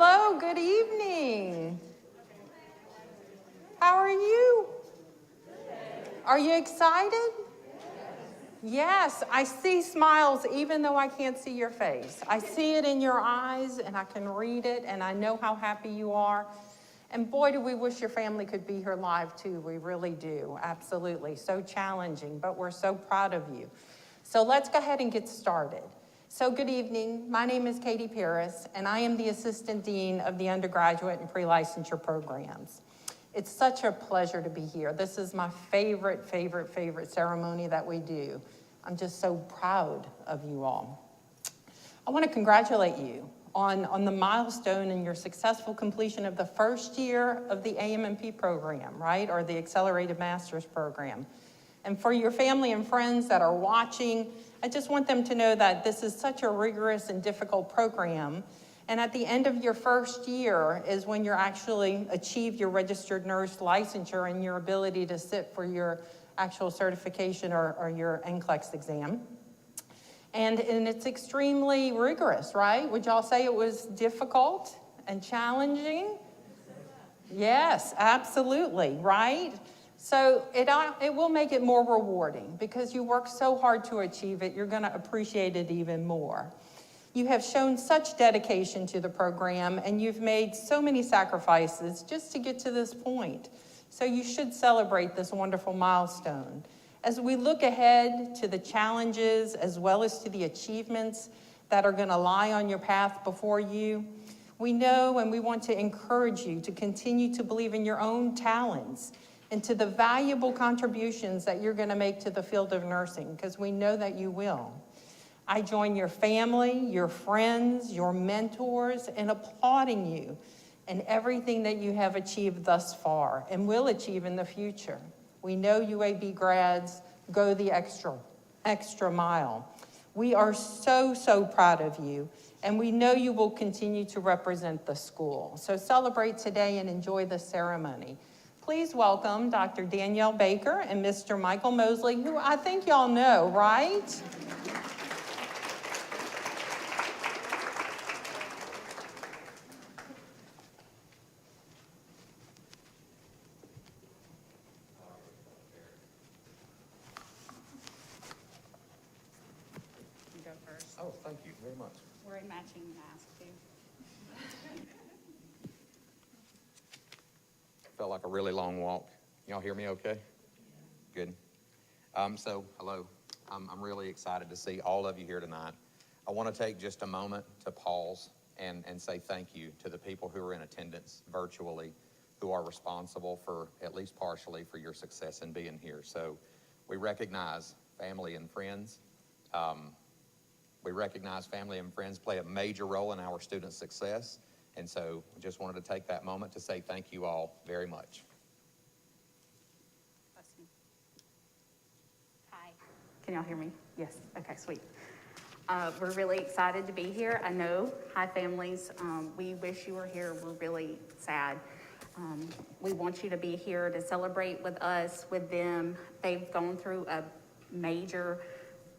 Hello, good evening. How are you? Are you excited? Yes, I see smiles even though I can't see your face. I see it in your eyes and I can read it and I know how happy you are. And boy, do we wish your family could be here live too. We really do, absolutely. So challenging, but we're so proud of you. So let's go ahead and get started. So good evening, my name is Katie Paris and I am the Assistant Dean of the Undergraduate and Pre-Licensure Programs. It's such a pleasure to be here. This is my favorite ceremony that we do. I'm just so proud of you all. I want to congratulate you on the milestone in your successful completion of the first year of the AMNP program, right? Or the Accelerated Master's Program. And for your family and friends that are watching, I just want them to know that this is such a rigorous and difficult program. And at the end of your first year is when you actually achieve your registered nurse licensure and your ability to sit for your actual certification or your NCLEX exam. And it's extremely rigorous, right? Would y'all say it was difficult and challenging? Yes, absolutely, right? So it will make it more rewarding because you work so hard to achieve it, you're gonna appreciate it even more. You have shown such dedication to the program and you've made so many sacrifices just to get to this point. So you should celebrate this wonderful milestone. As we look ahead to the challenges as well as to the achievements that are gonna lie on your path before you, we know and we want to encourage you to continue to believe in your own talents and to the valuable contributions that you're gonna make to the field of nursing, because we know that you will. I join your family, your friends, your mentors in applauding you and everything that you have achieved thus far and will achieve in the future. We know UAB grads go the extra mile. We are so proud of you, and we know you will continue to represent the school. So celebrate today and enjoy the ceremony. Please welcome Dr. Danielle Baker and Mr. Michael Mosley, who I think y'all know, right? Oh, thank you very much. We're a matching mask, too. Felt like a really long walk. Y'all hear me okay? Good. So, hello. I'm really excited to see all of you here tonight. I want to take just a moment to pause and say thank you to the people who are in attendance virtually, who are responsible for, at least partially, for your success in being here. So, we recognize family and friends. We recognize family and friends play a major role in our students' success, and so we just wanted to take that moment to say thank you all very much. Hi. Can y'all hear me? Yes. Okay, sweet. We're really excited to be here. I know, hi families, we wish you were here. We're really sad. We want you to be here to celebrate with us, with them. They've gone through a major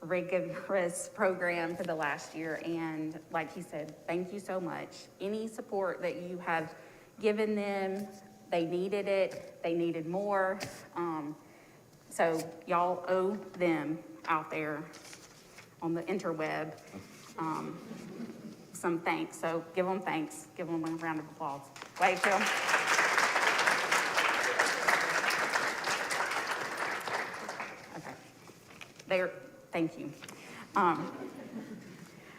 rigorous program for the last year, and like he said, thank you so much. Any support that you have given them, they needed it, they needed more. So y'all owe them out there on the interweb some thanks. So give them thanks, give them a round of applause. Wave to them. Okay. Thank you.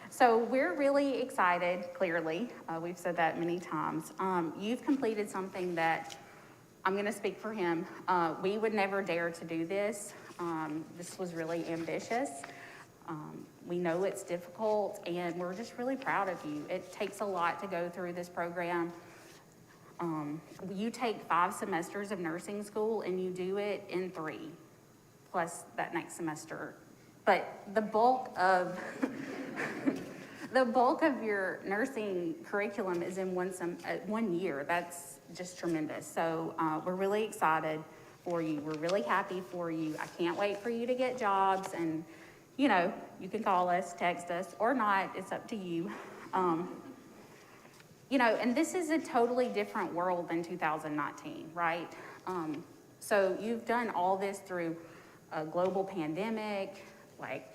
So we're really excited, clearly. We've said that many times. You've completed something that, I'm gonna speak for him. We would never dare to do this. This was really ambitious. We know it's difficult and we're just really proud of you. It takes a lot to go through this program. You take 5 semesters of nursing school and you do it in 3, plus that next semester. But the bulk of your nursing curriculum is in 1 year. That's just tremendous. So we're really excited for you. We're really happy for you. I can't wait for you to get jobs, and you know, you can call us, text us, or not. It's up to you. and this is a totally different world than 2019, right? So you've done all this through a global pandemic, like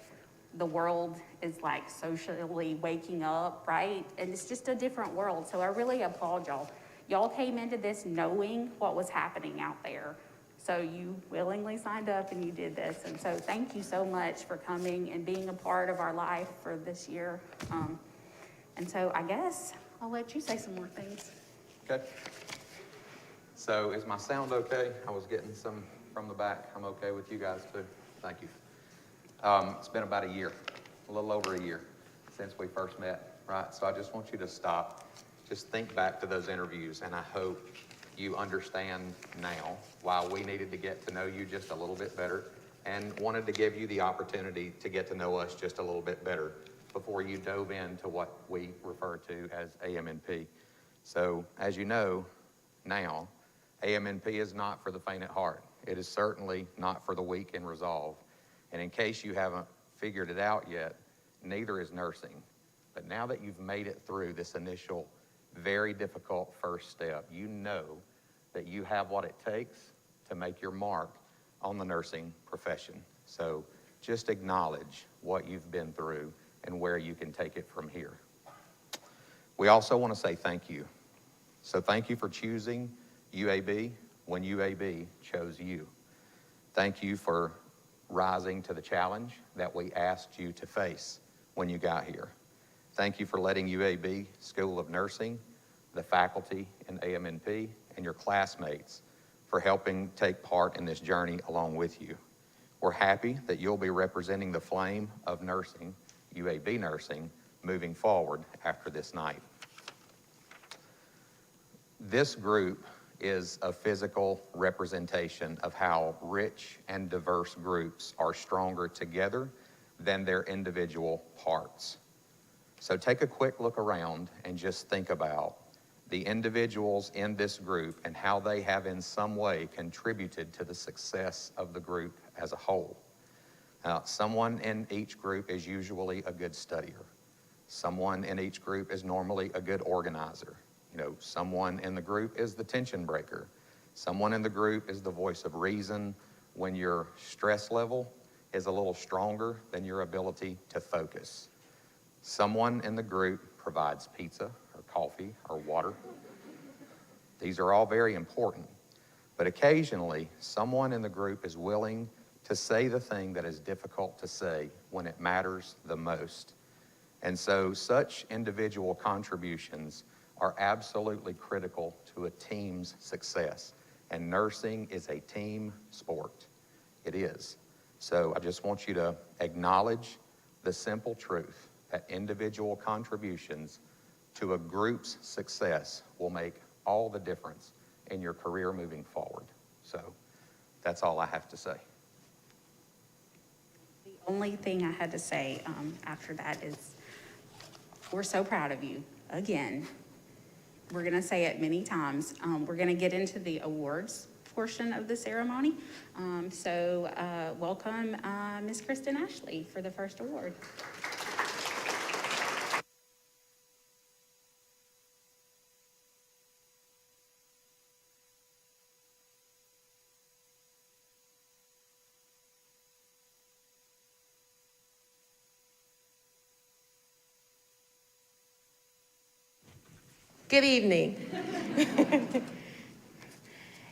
the world is like socially waking up, right? And it's just a different world. So I really applaud y'all. Y'all came into this knowing what was happening out there. So you willingly signed up and you did this. And so thank you so much for coming and being a part of our life for this year. And so I guess I'll let you say some more things. Okay. So is my sound okay? I was getting some from the back. I'm okay with you guys too. Thank you. It's been about a year, a little over a year since we first met, right? So I just want you to stop, just think back to those interviews, and I hope you understand now why we needed to get to know you just a little bit better and wanted to give you the opportunity to get to know us just a little bit better before you dove into what we refer to as AMNP. So as you know now, AMNP is not for the faint at heart. It is certainly not for the weak in resolve. And in case you haven't figured it out yet, neither is nursing. But now that you've made it through this initial, very difficult first step, you know that you have what it takes to make your mark on the nursing profession. So just acknowledge what you've been through and where you can take it from here. We also want to say thank you. So thank you for choosing UAB when UAB chose you. Thank you for rising to the challenge that we asked you to face when you got here. Thank you for letting UAB School of Nursing, the faculty in AMNP, and your classmates for helping take part in this journey along with you. We're happy that you'll be representing the flame of nursing, UAB nursing, moving forward after this night. This group is a physical representation of how rich and diverse groups are stronger together than their individual parts. So take a quick look around and just think about the individuals in this group and how they have in some way contributed to the success of the group as a whole. Someone in each group is usually a good studier. Someone in each group is normally a good organizer. Someone in the group is the tension breaker. Someone in the group is the voice of reason when your stress level is a little stronger than your ability to focus. Someone in the group provides pizza or coffee or water. These are all very important, but occasionally someone in the group is willing to say the thing that is difficult to say when it matters the most. And so such individual contributions are absolutely critical to a team's success. And nursing is a team sport. It is. So I just want you to acknowledge the simple truth that individual contributions to a group's success will make all the difference in your career moving forward. So that's all I have to say. The only thing I had to say after that is we're so proud of you. Again, we're going to say it many times. We're going to get into the awards portion of the ceremony. So welcome Ms. Kristen Ashley for the first award. Good evening.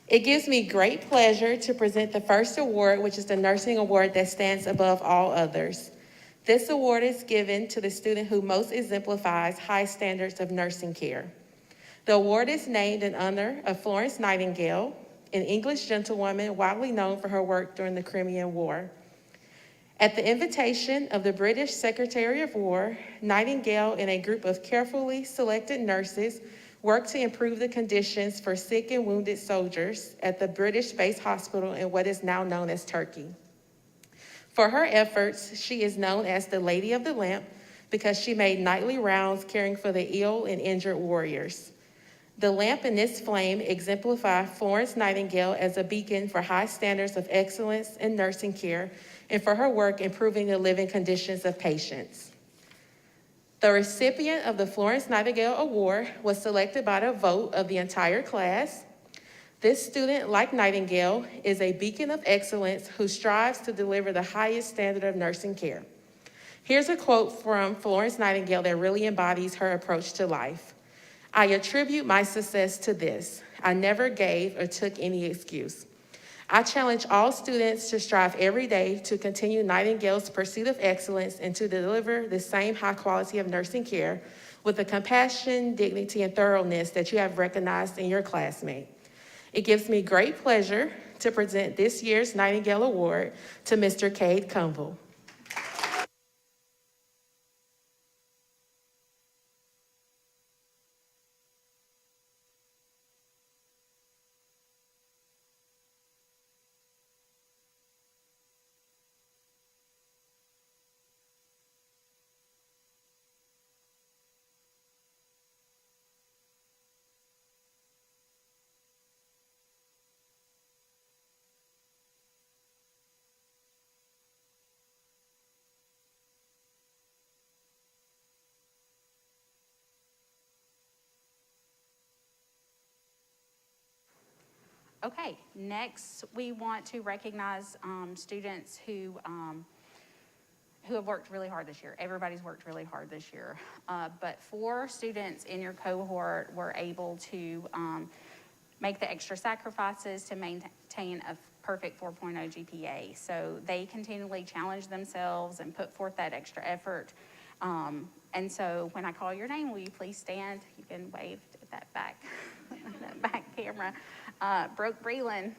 It gives me great pleasure to present the first award, which is the nursing award that stands above all others. This award is given to the student who most exemplifies high standards of nursing care. The award is named in honor of Florence Nightingale, an English gentlewoman widely known for her work during the Crimean War. At the invitation of the British Secretary of War, Nightingale and a group of carefully selected nurses worked to improve the conditions for sick and wounded soldiers at the British base hospital in what is now known as Turkey. For her efforts, she is known as the Lady of the Lamp because she made nightly rounds caring for the ill and injured warriors. The lamp and its flame exemplify Florence Nightingale as a beacon for high standards of excellence in nursing care and for her work improving the living conditions of patients. The recipient of the Florence Nightingale Award was selected by the vote of the entire class. This student, like Nightingale, is a beacon of excellence who strives to deliver the highest standard of nursing care. Here's a quote from Florence Nightingale that really embodies her approach to life. "I attribute my success to this. I never gave or took any excuse. I challenge all students to strive every day to continue Nightingale's pursuit of excellence and to deliver the same high quality of nursing care with the compassion, dignity, and thoroughness that you have recognized in your classmate. It gives me great pleasure to present this year's Nightingale Award to Mr. Cade Cumble." Okay, next we want to recognize students who have worked really hard this year. Everybody's worked really hard this year. But 4 students in your cohort were able to make the extra sacrifices to maintain a perfect 4.0 GPA. So they continually challenge themselves and put forth that extra effort. And so when I call your name, will you please stand? You can wave at that back, that back camera. Brooke Breland.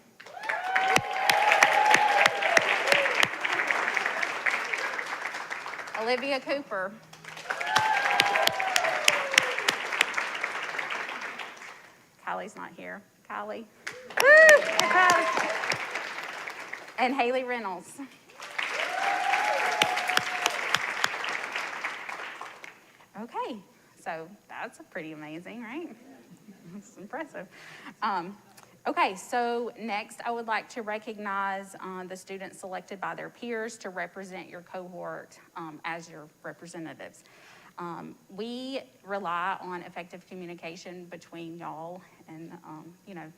Olivia Cooper. Kylie's not here. Kylie. Woo! And Haley Reynolds. Okay, so that's pretty amazing, right? That's impressive. Okay, so next I would like to recognize the students selected by their peers to represent your cohort as your representatives. We rely on effective communication between y'all and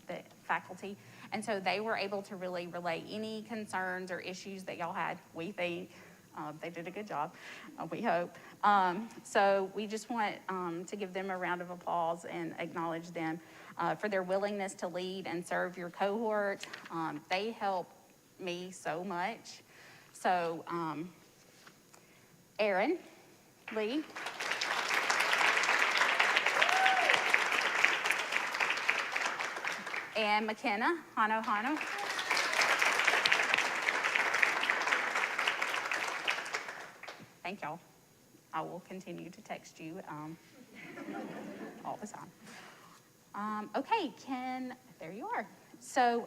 the faculty, and so they were able to really relay any concerns or issues that y'all had. We think they did a good job, we hope. So we just want to give them a round of applause and acknowledge them for their willingness to lead and serve your cohort. They help me so much. So Erin Lee. And McKenna Hano. Thank y'all. I will continue to text you all the time. Okay, there you are. So,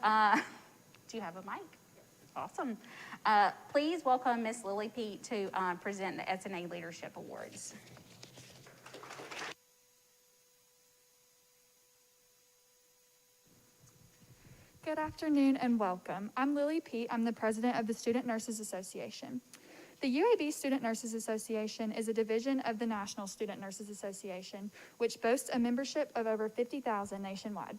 do you have a mic? Awesome. Please welcome Miss Lily Pete to present the SNA Leadership Awards. Good afternoon and welcome. I'm Lily Pete. I'm the president of the Student Nurses Association. The UAB Student Nurses Association is a division of the National Student Nurses Association, which boasts a membership of over 50,000 nationwide.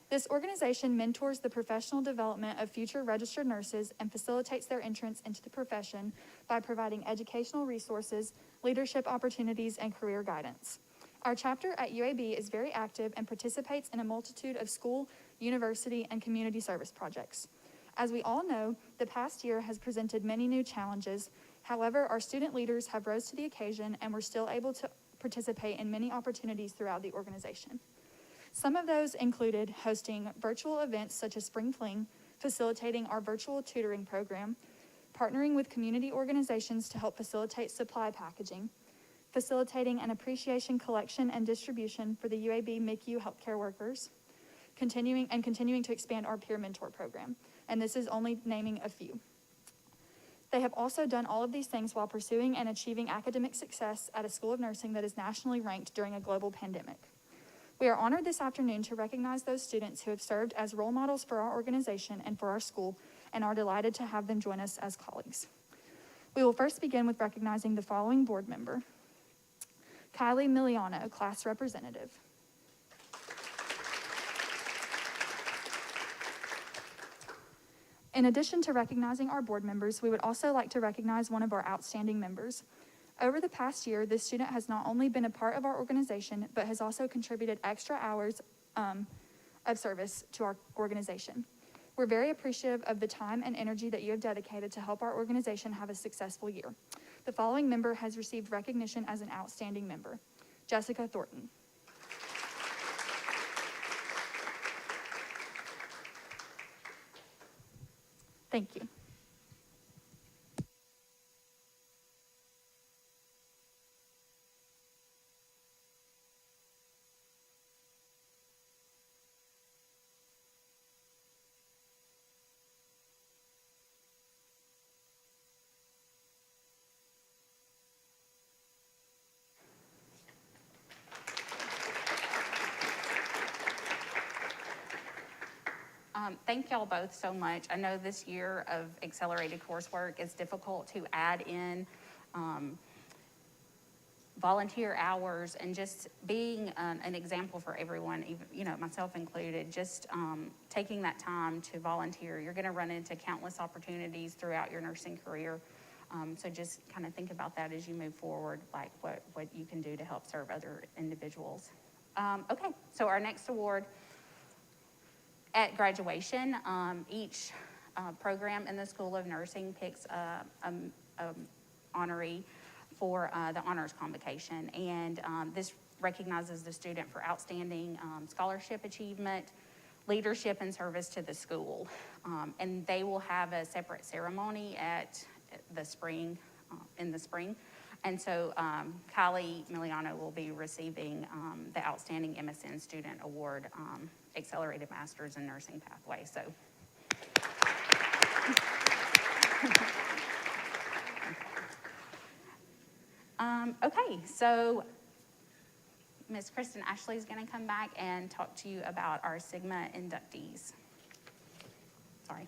This organization mentors the professional development of future registered nurses and facilitates their entrance into the profession by providing educational resources, leadership opportunities, and career guidance. Our chapter at UAB is very active and participates in a multitude of school, university, and community service projects. As we all know, the past year has presented many new challenges. However, our student leaders have rose to the occasion and were still able to participate in many opportunities throughout the organization. Some of those included hosting virtual events such as Spring Fling, facilitating our virtual tutoring program, partnering with community organizations to help facilitate supply packaging, facilitating an appreciation collection and distribution for the UAB MICU healthcare workers, continuing to expand our peer mentor program. And this is only naming a few. They have also done all of these things while pursuing and achieving academic success at a school of nursing that is nationally ranked during a global pandemic. We are honored this afternoon to recognize those students who have served as role models for our organization and for our school, and are delighted to have them join us as colleagues. We will first begin with recognizing the following board member: Kylie Miliano, class representative. In addition to recognizing our board members, we would also like to recognize one of our outstanding members. Over the past year, this student has not only been a part of our organization, but has also contributed extra hours of service to our organization. We're very appreciative of the time and energy that you have dedicated to help our organization have a successful year. The following member has received recognition as an outstanding member: Jessica Thornton. Thank you. Thank y'all both so much. I know this year of accelerated coursework is difficult to add in volunteer hours and just being an example for everyone, even, myself included, just taking that time to volunteer. You're gonna run into countless opportunities throughout your nursing career. So just kind of think about that as you move forward, like what you can do to help serve other individuals. Okay, so our next award. At graduation, each program in the School of Nursing picks an honoree for the honors convocation. And this recognizes the student for outstanding scholarship achievement, leadership, and service to the school. And they will have a separate ceremony at the spring, in the spring. And so Kylie Miliano will be receiving the Outstanding MSN Student Award, Accelerated Masters in Nursing Pathway. So. Okay, so Ms. Kristen Ashley is going to come back and talk to you about our Sigma inductees. Sorry.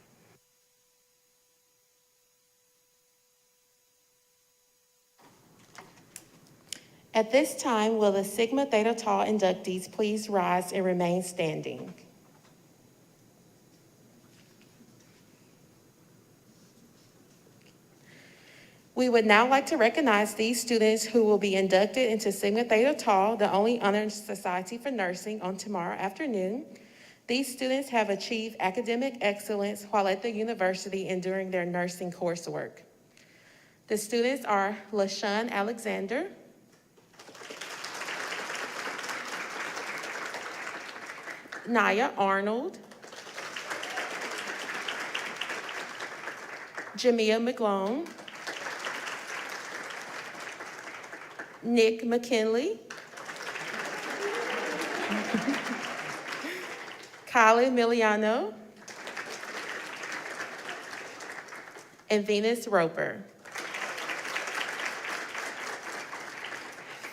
At this time, will the Sigma Theta Tau inductees please rise and remain standing? We would now like to recognize these students who will be inducted into Sigma Theta Tau, the only honor society for nursing, on tomorrow afternoon. These students have achieved academic excellence while at the university and during their nursing coursework. The students are LaShawn Alexander, Naya Arnold, Jamia McGlone, Nick McKinley, Kylie Miliano, and Venus Roper.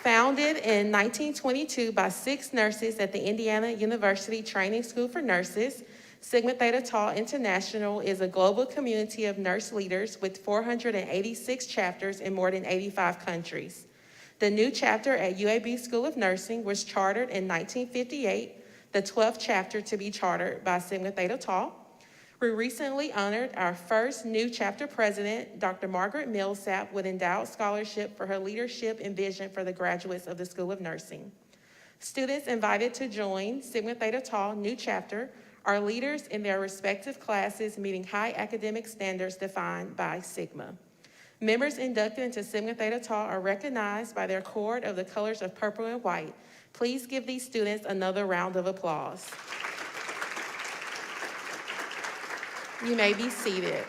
Founded in 1922 by 6 nurses at the Indiana University Training School for Nurses, Sigma Theta Tau International is a global community of nurse leaders with 486 chapters in more than 85 countries. The new chapter at UAB School of Nursing was chartered in 1958, the 12th chapter to be chartered by Sigma Theta Tau. We recently honored our first new chapter president, Dr. Margaret Millsap, with endowed scholarship for her leadership and vision for the graduates of the School of Nursing. Students invited to join Sigma Theta Tau new chapter are leaders in their respective classes meeting high academic standards defined by Sigma. Members inducted into Sigma Theta Tau are recognized by their cord of the colors of purple and white. Please give these students another round of applause. You may be seated.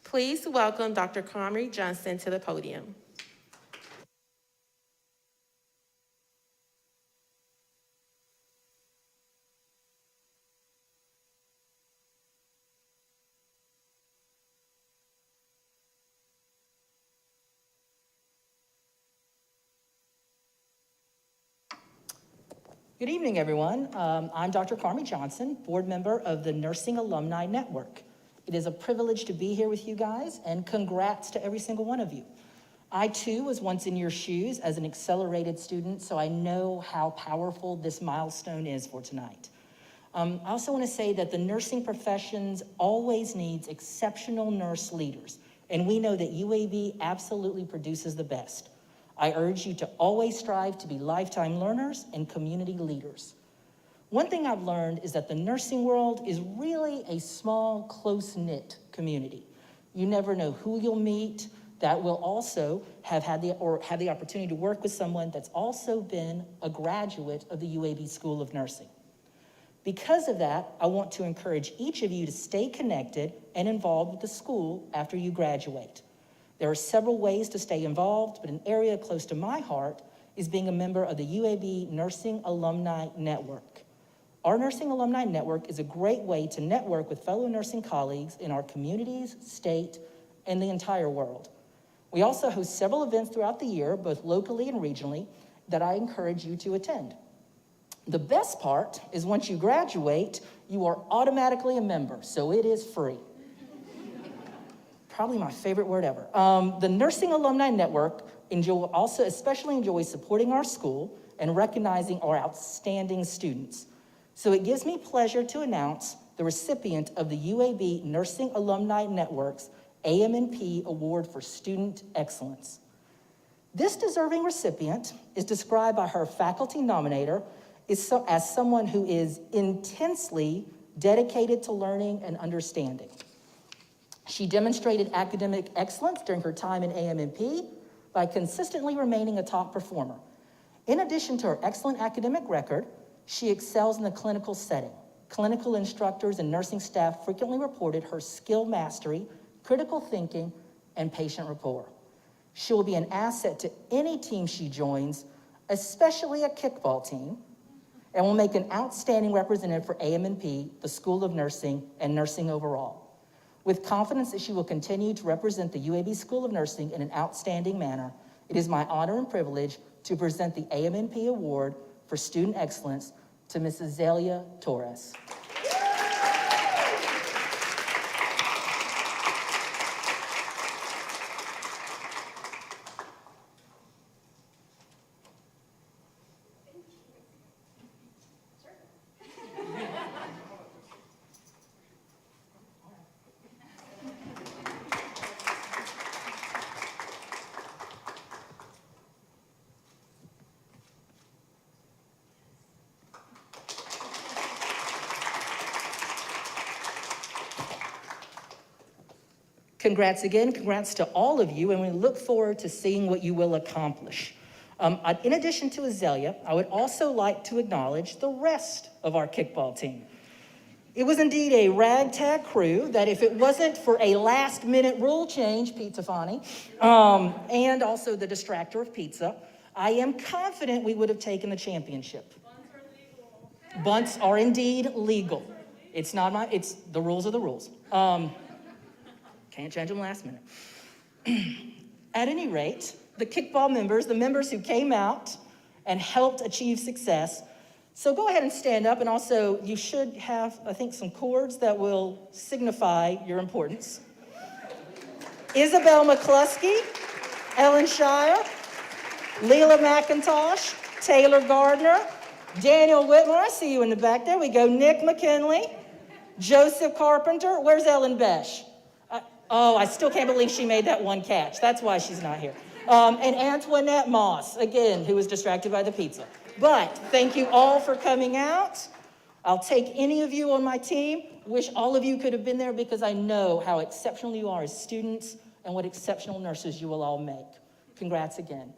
Please welcome Dr. Comrie Johnson to the podium. Good evening, everyone. I'm Dr. Comrie Johnson, board member of the Nursing Alumni Network. It is a privilege to be here with you guys, and congrats to every single one of you. I too was once in your shoes as an accelerated student, so I know how powerful this milestone is for tonight. I also want to say that the nursing professions always needs exceptional nurse leaders, and we know that UAB absolutely produces the best. I urge you to always strive to be lifetime learners and community leaders. One thing I've learned is that the nursing world is really a small, close-knit community. You never know who you'll meet that will also have the opportunity to work with someone that's also been a graduate of the UAB School of Nursing. Because of that, I want to encourage each of you to stay connected and involved with the school after you graduate. There are several ways to stay involved, but an area close to my heart is being a member of the UAB Nursing Alumni Network. Our Nursing Alumni Network is a great way to network with fellow nursing colleagues in our communities, state, and the entire world. We also host several events throughout the year, both locally and regionally, that I encourage you to attend. The best part is once you graduate, you are automatically a member, so it is free. Probably my favorite word ever. The Nursing Alumni Network also especially enjoys supporting our school and recognizing our outstanding students. So it gives me pleasure to announce the recipient of the UAB Nursing Alumni Network's AMNP Award for Student Excellence. This deserving recipient is described by her faculty nominator as someone who is intensely dedicated to learning and understanding. She demonstrated academic excellence during her time in AMNP by consistently remaining a top performer. In addition to her excellent academic record, she excels in the clinical setting. Clinical instructors and nursing staff frequently reported her skill mastery, critical thinking, and patient rapport. She will be an asset to any team she joins, especially a kickball team, and will make an outstanding representative for AMNP, the School of Nursing, and nursing overall. With confidence that she will continue to represent the UAB School of Nursing in an outstanding manner, it is my honor and privilege to present the AMNP Award for Student Excellence to Mrs. Zelia Torres. Congrats again, congrats to all of you, and we look forward to seeing what you will accomplish. In addition to Azalea, I would also like to acknowledge the rest of our kickball team. It was indeed a ragtag crew that if it wasn't for a last-minute rule change, Pizza Fani, and also the distractor of pizza, I am confident we would have taken the championship. Bunts are legal. Bunts are indeed legal. It's the rules are the rules. Can't change them last minute. At any rate, the kickball members, the members who came out and helped achieve success, so go ahead and stand up, and also you should have, I think, some cords that will signify your importance. Isabel McCluskey, Ellen Shire, Leela McIntosh, Taylor Gardner, Daniel Whitmore, I see you in the back, there we go, Nick McKinley, Joseph Carpenter, where's Ellen Besh? I still can't believe she made that one catch. That's why she's not here. And Antoinette Moss, again, who was distracted by the pizza. But thank you all for coming out. I'll take any of you on my team. Wish all of you could have been there because I know how exceptional you are as students and what exceptional nurses you will all make. Congrats again.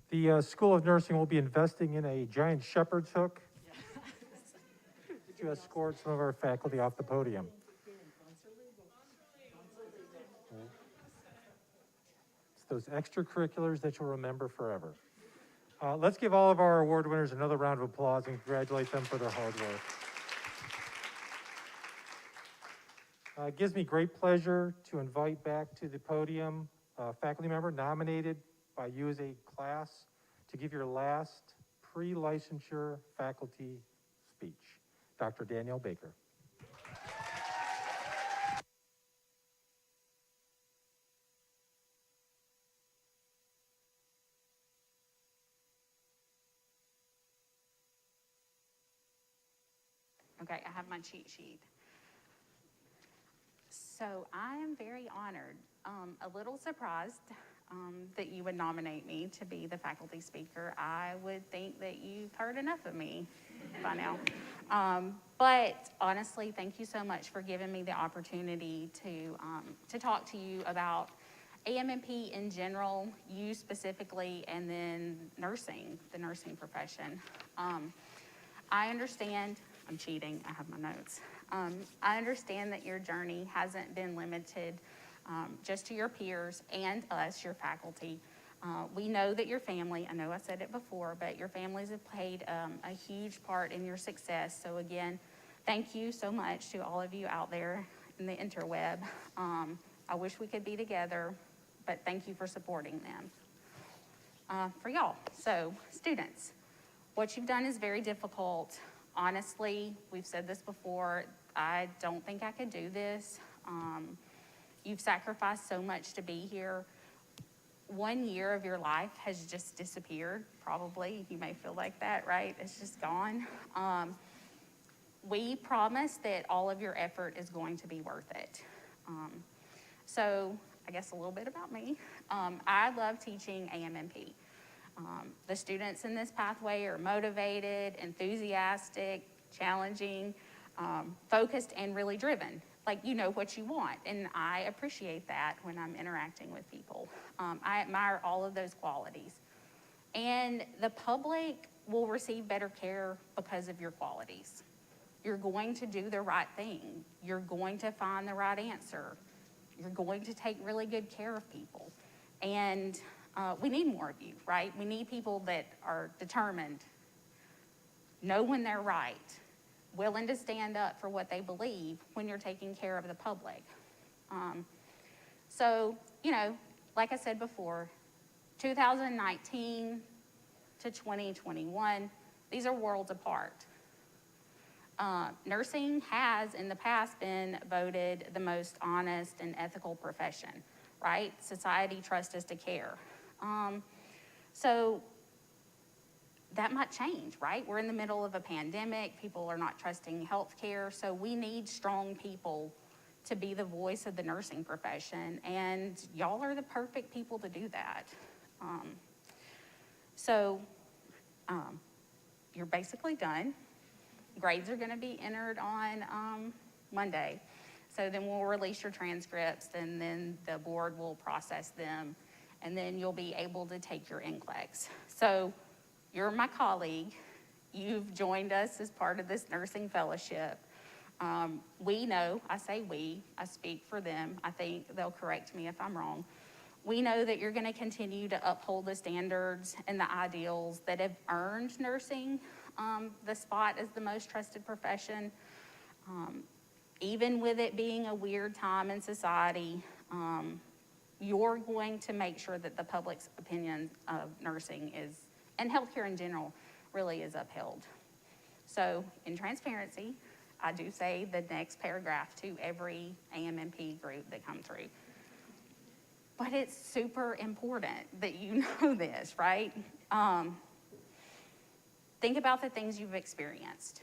The School of Nursing will be investing in a giant shepherd's hook to escort some of our faculty off the podium. It's those extracurriculars that you'll remember forever. Let's give all of our award winners another round of applause and congratulate them for their hard work. It gives me great pleasure to invite back to the podium a faculty member nominated by you as a class to give your last pre-licensure faculty speech. Dr. Danielle Baker. Okay, I have my cheat sheet. So I am very honored, a little surprised that you would nominate me to be the faculty speaker. I would think that you've heard enough of me by now. But honestly, thank you so much for giving me the opportunity to talk to you about AMNP in general, you specifically, and then nursing, the nursing profession. I understand, I'm cheating, I have my notes. I understand that your journey hasn't been limited just to your peers and us, your faculty. We know that your family, I know I said it before, but your families have played a huge part in your success. So again, thank you so much to all of you out there in the interweb. I wish we could be together, but thank you for supporting them. For y'all, so students, what you've done is very difficult. Honestly, we've said this before, I don't think I could do this. You've sacrificed so much to be here. 1 year of your life has just disappeared, probably. You may feel like that, right? It's just gone. We promise that all of your effort is going to be worth it. So I guess a little bit about me. I love teaching AMNP. The students in this pathway are motivated, enthusiastic, challenging, focused, and really driven. Like, you know what you want, and I appreciate that when I'm interacting with people. I admire all of those qualities. And the public will receive better care because of your qualities. You're going to do the right thing. You're going to find the right answer. You're going to take really good care of people. And we need more of you, right? We need people that are determined, know when they're right, willing to stand up for what they believe when you're taking care of the public. So, you know, like I said before, 2019 to 2021, these are worlds apart. Nursing has in the past been voted the most honest and ethical profession, right? Society trusts us to care. So that might change, right? We're in the middle of a pandemic. People are not trusting healthcare. So we need strong people to be the voice of the nursing profession. And y'all are the perfect people to do that. You're basically done. Grades are going to be entered on Monday. So then we'll release your transcripts, and then the board will process them, and then you'll be able to take your NCLEX. So you're my colleague. You've joined us as part of this nursing fellowship. We know, I say we, I speak for them. I think they'll correct me if I'm wrong. We know that you're going to continue to uphold the standards and the ideals that have earned nursing the spot as the most trusted profession. Even with it being a weird time in society, you're going to make sure that the public's opinion of nursing is, and healthcare in general, really is upheld. So in transparency, I do say the next paragraph to every AMNP group that come through. But it's super important that you know this, right? Think about the things you've experienced.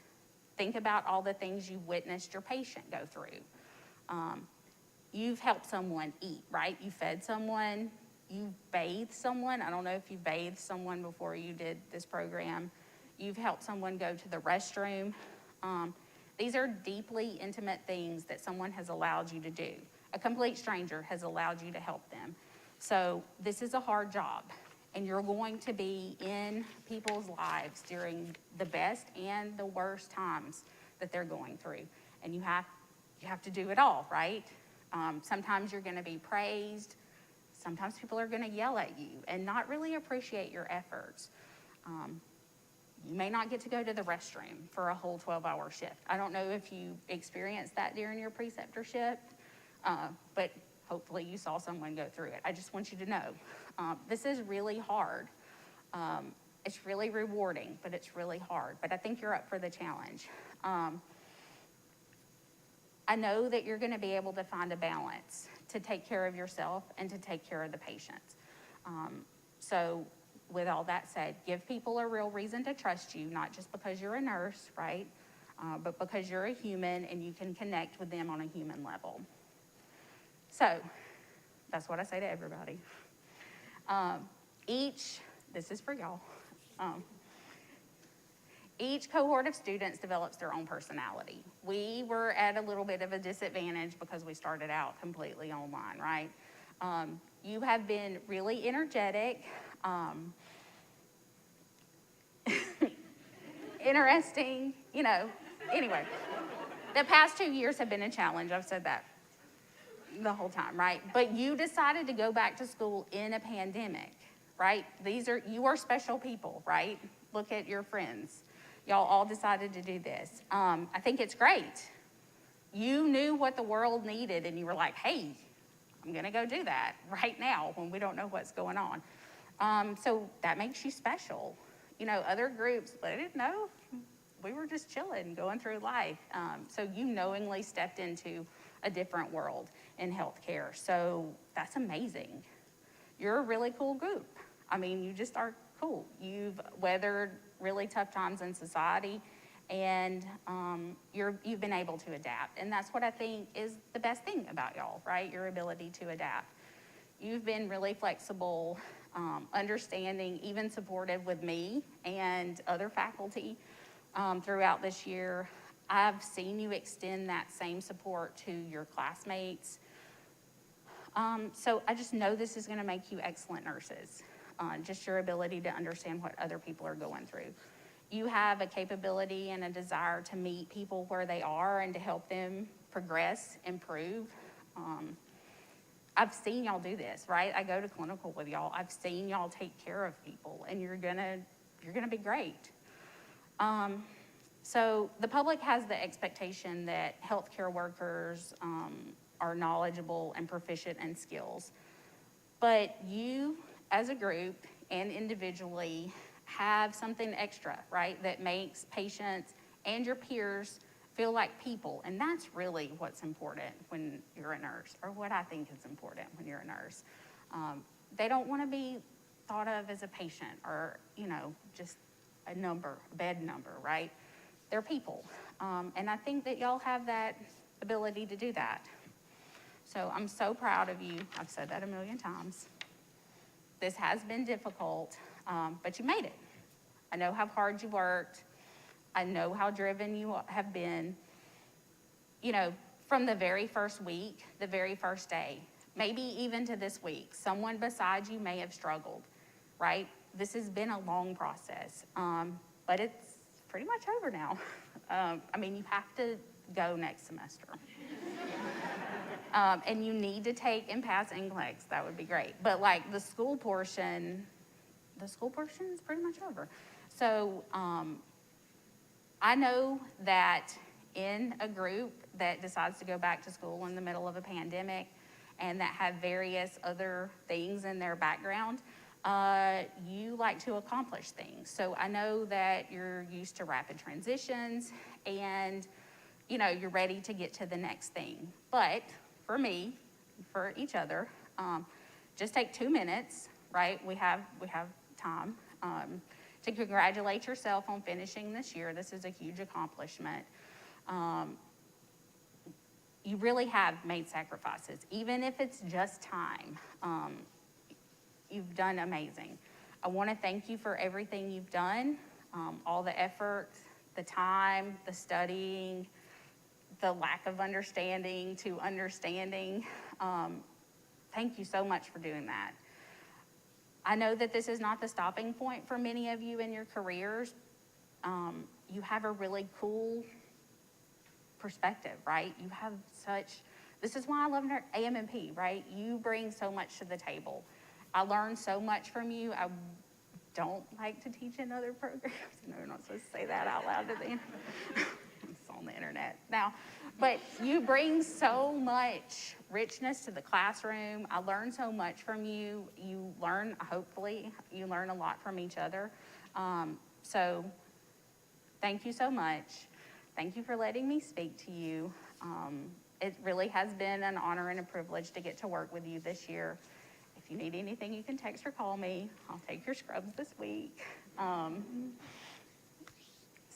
Think about all the things you've witnessed your patient go through. You've helped someone eat, right? You fed someone, you bathed someone. I don't know if you bathed someone before you did this program. You've helped someone go to the restroom. These are deeply intimate things that someone has allowed you to do. A complete stranger has allowed you to help them. So this is a hard job, and you're going to be in people's lives during the best and the worst times that they're going through. And you have to do it all, right? Sometimes you're gonna be praised. Sometimes people are gonna yell at you and not really appreciate your efforts. You may not get to go to the restroom for a whole 12-hour shift. I don't know if you experienced that during your preceptorship, but hopefully you saw someone go through it. I just want you to know, this is really hard. It's really rewarding, but it's really hard. But I think you're up for the challenge. I know that you're gonna be able to find a balance to take care of yourself and to take care of the patients. So with all that said, give people a real reason to trust you, not just because you're a nurse, right? but because you're a human and you can connect with them on a human level. So that's what I say to everybody. This is for y'all. Each cohort of students develops their own personality. We were at a little bit of a disadvantage because we started out completely online, right? You have been really energetic, interesting, anyway. The past 2 years have been a challenge. I've said that the whole time, right? But you decided to go back to school in a pandemic, right? You are special people, right? Look at your friends. Y'all all decided to do this. I think it's great. You knew what the world needed and you were like, hey, I'm gonna go do that right now when we don't know what's going on. So that makes you special. Other groups, they didn't know. We were just chilling, going through life. So you knowingly stepped into a different world in healthcare. So that's amazing. You're a really cool group. You just are cool. You've weathered really tough times in society, and you've been able to adapt. And that's what I think is the best thing about y'all, right? Your ability to adapt. You've been really flexible, understanding, even supportive with me and other faculty throughout this year. I've seen you extend that same support to your classmates. So I just know this is gonna make you excellent nurses. Just your ability to understand what other people are going through. You have a capability and a desire to meet people where they are and to help them progress, improve. I've seen y'all do this, right? I go to clinical with y'all. I've seen y'all take care of people, and you're gonna be great. So the public has the expectation that healthcare workers are knowledgeable and proficient in skills. But you, as a group and individually, have something extra, right, that makes patients and your peers feel like people. And that's really what's important when you're a nurse, or what I think is important when you're a nurse. They don't want to be thought of as a patient or, just a number, a bed number, right? They're people. And I think that y'all have that ability to do that. So I'm so proud of you. I've said that a million times. This has been difficult, but you made it. I know how hard you worked. I know how driven you have been. From the very first week, the very first day, maybe even to this week, someone beside you may have struggled, right? This has been a long process, but it's pretty much over now. You have to go next semester. And you need to take and pass NCLEX. That would be great. But the school portion is pretty much over. So I know that in a group that decides to go back to school in the middle of a pandemic and that have various other things in their background, you like to accomplish things. So I know that you're used to rapid transitions and you're ready to get to the next thing. But for me, for each other, just take 2 minutes, right? We have time to congratulate yourself on finishing this year. This is a huge accomplishment. You really have made sacrifices, even if it's just time. You've done amazing. I want to thank you for everything you've done, all the effort, the time, the studying, the lack of understanding to understanding. Thank you so much for doing that. I know that this is not the stopping point for many of you in your careers. You have a really cool perspective, right? You have this is why I love AMNP, right? You bring so much to the table. I learned so much from you. I don't like to teach in other programs. No, you're not supposed to say that out loud to them. It's on the internet now. But you bring so much richness to the classroom. I learned so much from you. Hopefully, you learn a lot from each other. So thank you so much. Thank you for letting me speak to you. It really has been an honor and a privilege to get to work with you this year. If you need anything, you can text or call me. I'll take your scrubs this week.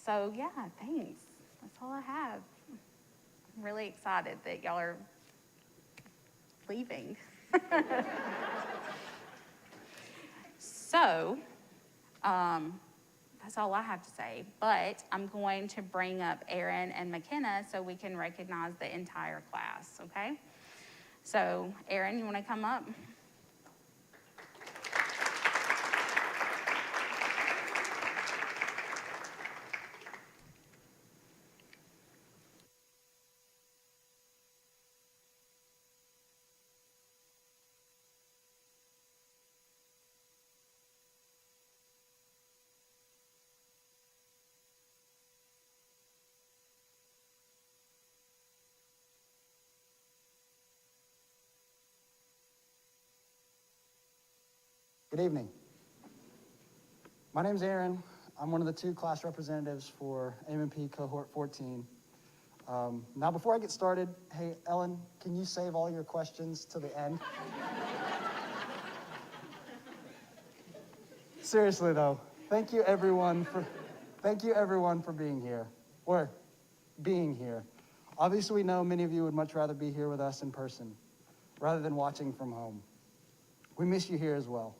So yeah, thanks. That's all I have. I'm really excited that y'all are leaving. So, that's all I have to say. But I'm going to bring up Aaron and McKenna so we can recognize the entire class, okay? So, Aaron, you want to come up? Good evening. My name's Aaron. I'm one of the 2 class representatives for AMNP cohort 14. Now, before I get started, hey, Ellen, can you save all your questions to the end? Seriously, though, thank you everyone for being here, or being here. Obviously, we know many of you would much rather be here with us in person, rather than watching from home. We miss you here as well.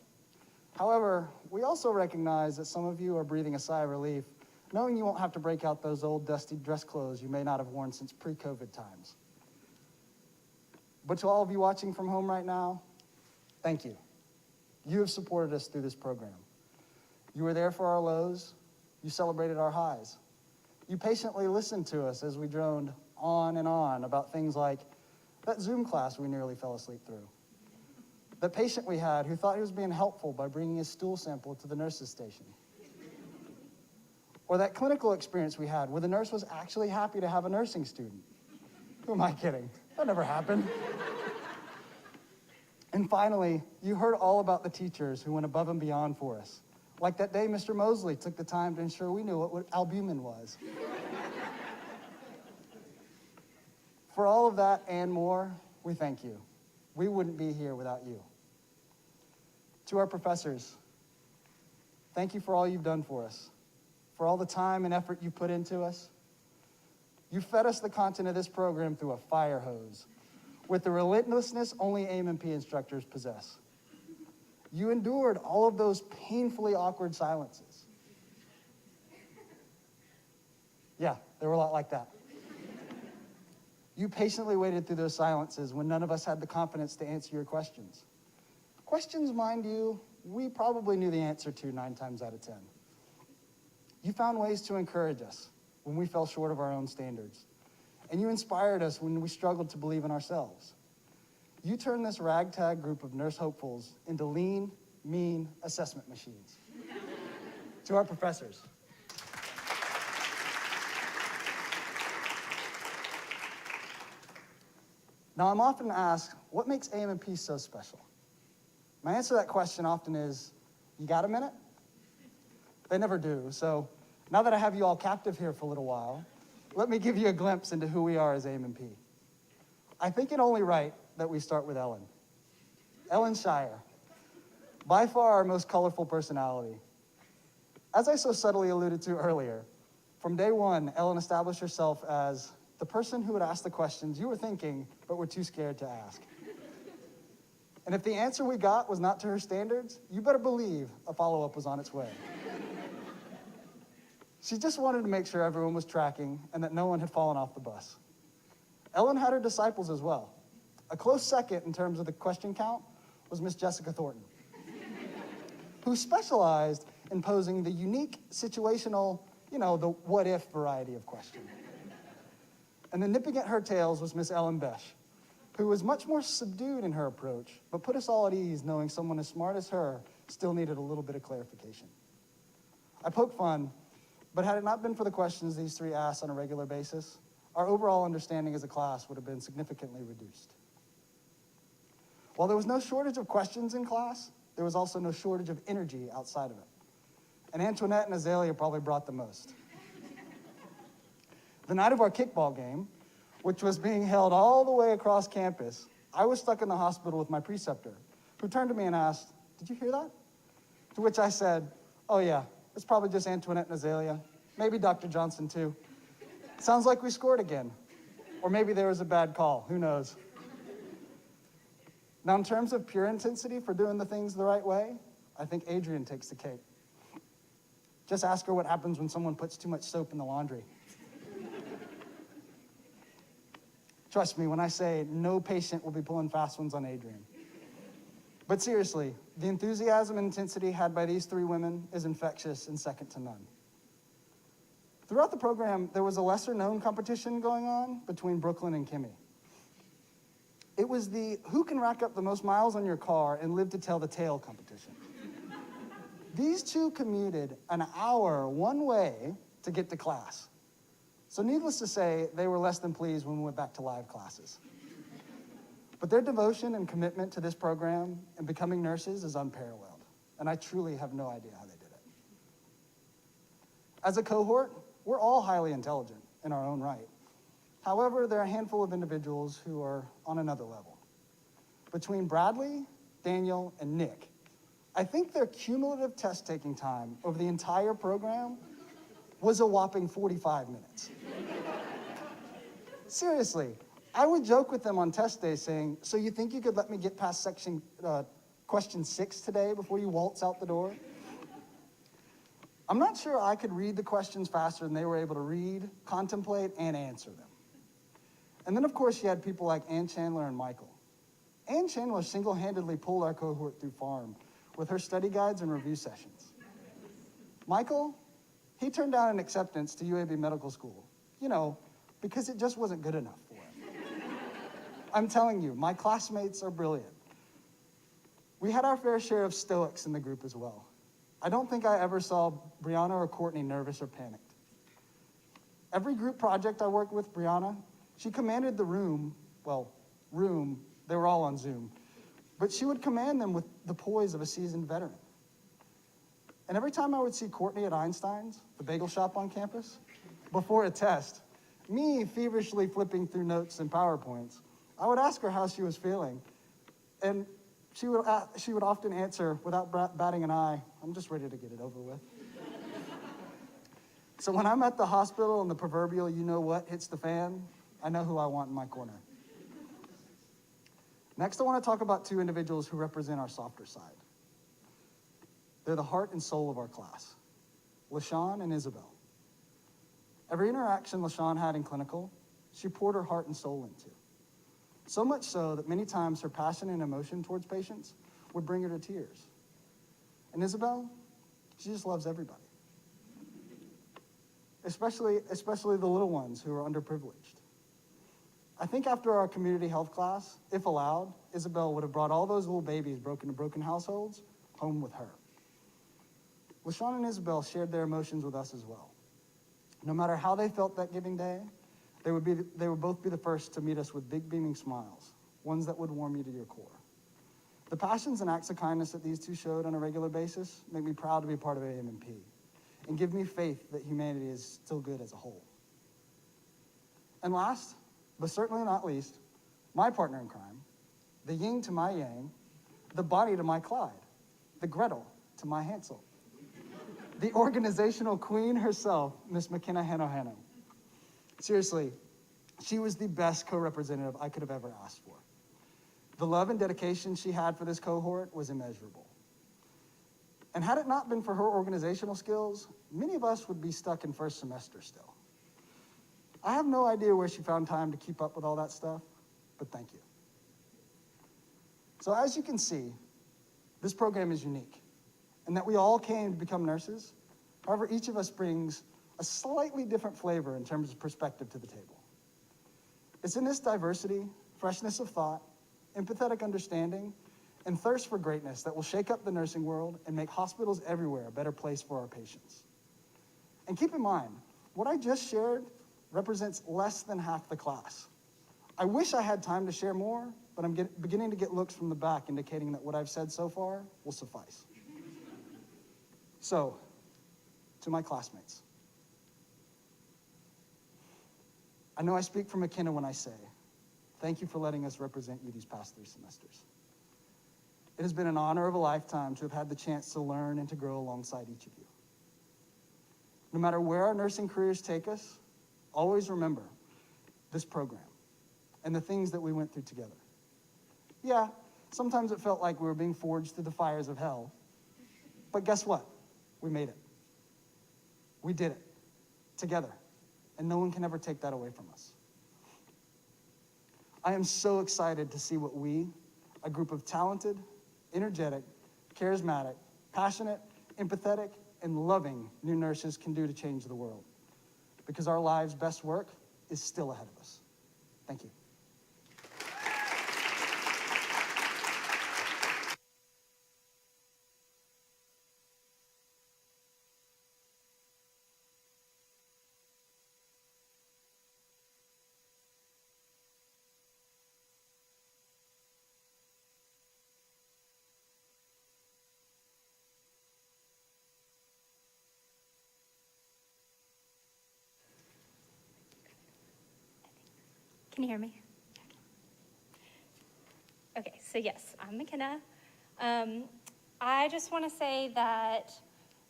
However, we also recognize that some of you are breathing a sigh of relief, knowing you won't have to break out those old dusty dress clothes you may not have worn since pre-COVID times. But to all of you watching from home right now, thank you. You have supported us through this program. You were there for our lows. You celebrated our highs. You patiently listened to us as we droned on and on about things like that Zoom class we nearly fell asleep through, that patient we had who thought he was being helpful by bringing his stool sample to the nurse's station. Or that clinical experience we had where the nurse was actually happy to have a nursing student. Who am I kidding? That never happened. And finally, you heard all about the teachers who went above and beyond for us. Like that day Mr. Mosley took the time to ensure we knew what albumin was. For all of that and more, we thank you. We wouldn't be here without you. To our professors, thank you for all you've done for us, for all the time and effort you put into us. You fed us the content of this program through a fire hose, with the relentlessness only AMNP instructors possess. You endured all of those painfully awkward silences. Yeah, they were a lot like that. You patiently waited through those silences when none of us had the confidence to answer your questions. Questions, mind you, we probably knew the answer to 9 times out of 10. You found ways to encourage us when we fell short of our own standards. And you inspired us when we struggled to believe in ourselves. You turned this ragtag group of nurse hopefuls into lean, mean assessment machines. To our professors, now, I'm often asked, what makes AMNP so special? My answer to that question often is, you got a minute? They never do. So now that I have you all captive here for a little while, let me give you a glimpse into who we are as AMNP. I think it only right that we start with Ellen. Ellen Shire, by far our most colorful personality. As I so subtly alluded to earlier, from day one, Ellen established herself as the person who would ask the questions you were thinking, but were too scared to ask. And if the answer we got was not to her standards, you better believe a follow-up was on its way. She just wanted to make sure everyone was tracking and that no one had fallen off the bus. Ellen had her disciples as well. A close second in terms of the question count was Miss Jessica Thornton, who specialized in posing the unique situational, the what-if variety of question. And then nipping at her tails was Miss Ellen Besh, who was much more subdued in her approach, but put us all at ease knowing someone as smart as her still needed a little bit of clarification. I poke fun, but had it not been for the questions these 3 asked on a regular basis, our overall understanding as a class would have been significantly reduced. While there was no shortage of questions in class, there was also no shortage of energy outside of it. And Antoinette and Azalea probably brought the most. The night of our kickball game, which was being held all the way across campus, I was stuck in the hospital with my preceptor, who turned to me and asked, "Did you hear that?" To which I said, "Oh yeah, it's probably just Antoinette and Azalea. Maybe Dr. Johnson too." Sounds like we scored again. Or maybe there was a bad call, who knows? Now, in terms of pure intensity for doing the things the right way, I think Adrienne takes the cake. Just ask her what happens when someone puts too much soap in the laundry. Trust me when I say no patient will be pulling fast ones on Adrienne. But seriously, the enthusiasm and intensity had by these three women is infectious and second to none. Throughout the program, there was a lesser-known competition going on between Brooklyn and Kimmy. It was the who can rack up the most miles on your car and live to tell the tale competition. These two commuted an hour one way to get to class. So needless to say, they were less than pleased when we went back to live classes. But their devotion and commitment to this program and becoming nurses is unparalleled, and I truly have no idea how they did it. As a cohort, we're all highly intelligent in our own right. However, there are a handful of individuals who are on another level. Between Bradley, Daniel, and Nick, I think their cumulative test-taking time over the entire program was a whopping 45 minutes. Seriously, I would joke with them on test day saying, so you think you could let me get past question 6 today before you waltz out the door? I'm not sure I could read the questions faster than they were able to read, contemplate, and answer them. And then, of course, you had people like Ann Chandler and Michael. Ann Chandler single-handedly pulled our cohort through pharm with her study guides and review sessions. Michael, he turned down an acceptance to UAB Medical School, because it just wasn't good enough for him. I'm telling you, my classmates are brilliant. We had our fair share of stoics in the group as well. I don't think I ever saw Brianna or Courtney nervous or panicked. Every group project I worked with Brianna, she commanded the room, they were all on Zoom, but she would command them with the poise of a seasoned veteran. And every time I would see Courtney at Einstein's, the bagel shop on campus, before a test, me feverishly flipping through notes and PowerPoints, I would ask her how she was feeling. And she would often answer without batting an eye, I'm just ready to get it over with. So when I'm at the hospital and the proverbial you-know-what hits the fan, I know who I want in my corner. Next, I want to talk about two individuals who represent our softer side. They're the heart and soul of our class, LaShawn and Isabel. Every interaction LaShawn had in clinical, she poured her heart and soul into. So much so that many times her passion and emotion towards patients would bring her to tears. And Isabel, she just loves everybody. Especially the little ones who are underprivileged. I think after our community health class, if allowed, Isabel would have brought all those little babies broken to broken households home with her. LaShawn and Isabel shared their emotions with us as well. No matter how they felt that giving day, they would both be the first to meet us with big beaming smiles, ones that would warm you to your core. The passions and acts of kindness that these two showed on a regular basis make me proud to be part of AMNP and give me faith that humanity is still good as a whole. And last, but certainly not least, my partner in crime, the yin to my yang, the Bonnie to my Clyde, the Gretel to my Hansel, the organizational queen herself, Miss McKenna Hanno-Hanno. Seriously, she was the best co-representative I could have ever asked for. The love and dedication she had for this cohort was immeasurable. And had it not been for her organizational skills, many of us would be stuck in first semester still. I have no idea where she found time to keep up with all that stuff, but thank you. So as you can see, this program is unique, and that we all came to become nurses. However, each of us brings a slightly different flavor in terms of perspective to the table. It's in this diversity, freshness of thought, empathetic understanding, and thirst for greatness that will shake up the nursing world and make hospitals everywhere a better place for our patients. And keep in mind, what I just shared represents less than half the class. I wish I had time to share more, but I'm beginning to get looks from the back indicating that what I've said so far will suffice. So, to my classmates, I know I speak for McKenna when I say, thank you for letting us represent you these past 3 semesters. It has been an honor of a lifetime to have had the chance to learn and to grow alongside each of you. No matter where our nursing careers take us, always remember this program and the things that we went through together. Yeah, sometimes it felt like we were being forged through the fires of hell, but guess what? We made it. We did it together, and no one can ever take that away from us. I am so excited to see what we, a group of talented, energetic, charismatic, passionate, empathetic, and loving new nurses can do to change the world. Because our lives' best work is still ahead of us. Thank you. Can you hear me? Okay, so yes, I'm McKenna. I just want to say that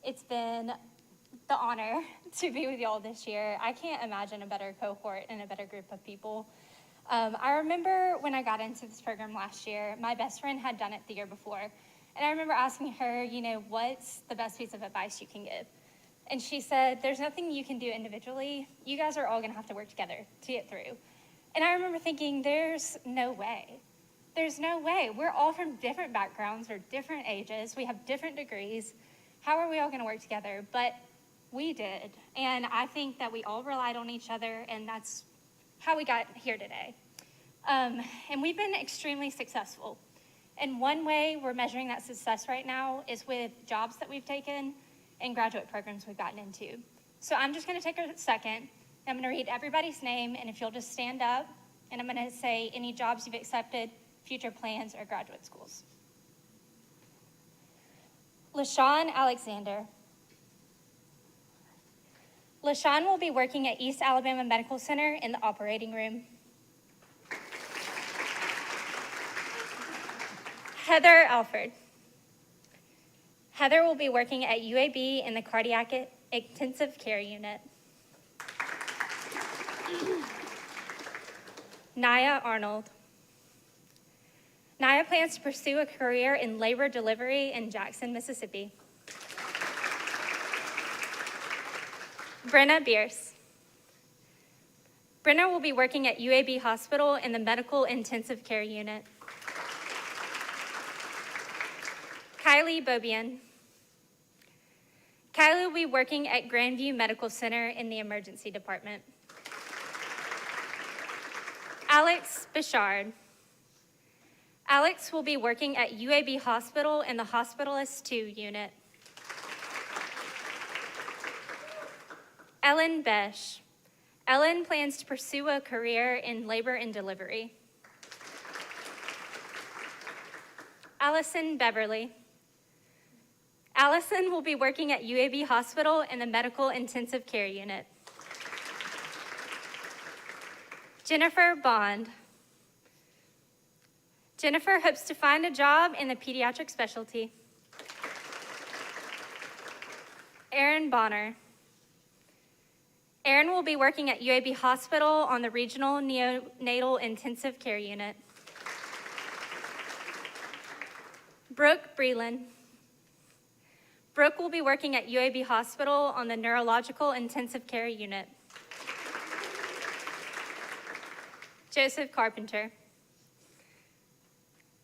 it's been the honor to be with y'all this year. I can't imagine a better cohort and a better group of people. I remember when I got into this program last year, my best friend had done it the year before. And I remember asking her, what's the best piece of advice you can give? And she said, there's nothing you can do individually. You guys are all going to have to work together to get through. And I remember thinking, there's no way. There's no way. We're all from different backgrounds or different ages. We have different degrees. How are we all going to work together? But we did. And I think that we all relied on each other, and that's how we got here today. And we've been extremely successful. And one way we're measuring that success right now is with jobs that we've taken and graduate programs we've gotten into. So I'm just going to take a second. I'm going to read everybody's name, and if you'll just stand up, and I'm going to say any jobs you've accepted, future plans, or graduate schools. LaShawn Alexander. LaShawn will be working at East Alabama Medical Center in the operating room. Heather Alford. Heather will be working at UAB in the cardiac intensive care unit. Naya Arnold. Naya plans to pursue a career in labor delivery in Jackson, Mississippi. Brenna Bierce. Brenna will be working at UAB Hospital in the medical intensive care unit. Kylie Bobian. Kylie will be working at Grandview Medical Center in the emergency department. Alex Bichard. Alex will be working at UAB Hospital in the Hospitalist 2 unit. Ellen Besh. Ellen plans to pursue a career in labor and delivery. Allison Beverly. Allison will be working at UAB Hospital in the medical intensive care unit. Jennifer Bond. Jennifer hopes to find a job in the pediatric specialty. Erin Bonner. Erin will be working at UAB Hospital on the regional neonatal intensive care unit. Brooke Breland. Brooke will be working at UAB Hospital on the neurological intensive care unit. Joseph Carpenter.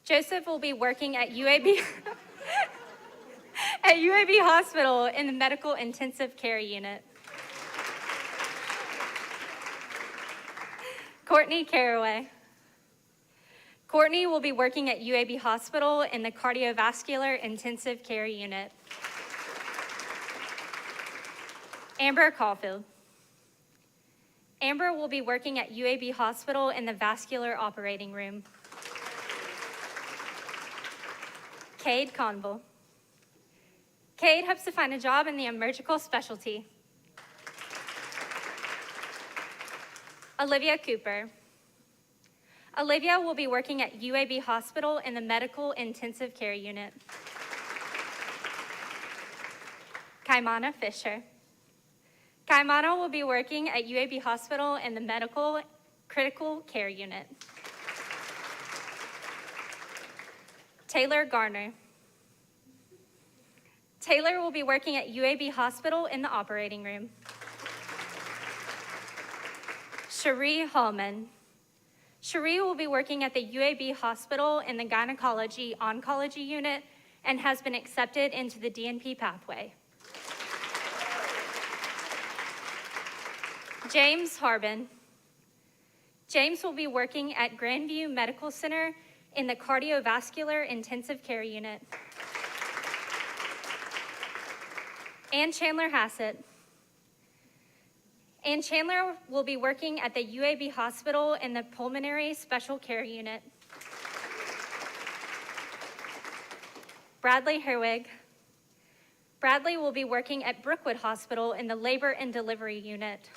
Joseph will be working at UAB at UAB Hospital in the medical intensive care unit. Courtney Caraway. Courtney will be working at UAB Hospital in the cardiovascular intensive care unit. Amber Caulfield. Amber will be working at UAB Hospital in the vascular operating room. Cade Conville. Cade hopes to find a job in the emergical specialty. Olivia Cooper. Olivia will be working at UAB Hospital in the medical intensive care unit. Kaimana Fisher. Kaimana will be working at UAB Hospital in the Medical Critical Care Unit. Taylor Garner. Taylor will be working at UAB Hospital in the operating room. Cherie Hallman. Cherie will be working at the UAB Hospital in the Gynecology Oncology Unit and has been accepted into the DNP pathway. James Harbin. James will be working at Grandview Medical Center in the Cardiovascular Intensive Care Unit. Ann Chandler Hassett. Ann Chandler will be working at the UAB Hospital in the Pulmonary Special Care Unit. Bradley Herwig. Bradley will be working at Brookwood Hospital in the Labor and Delivery Unit.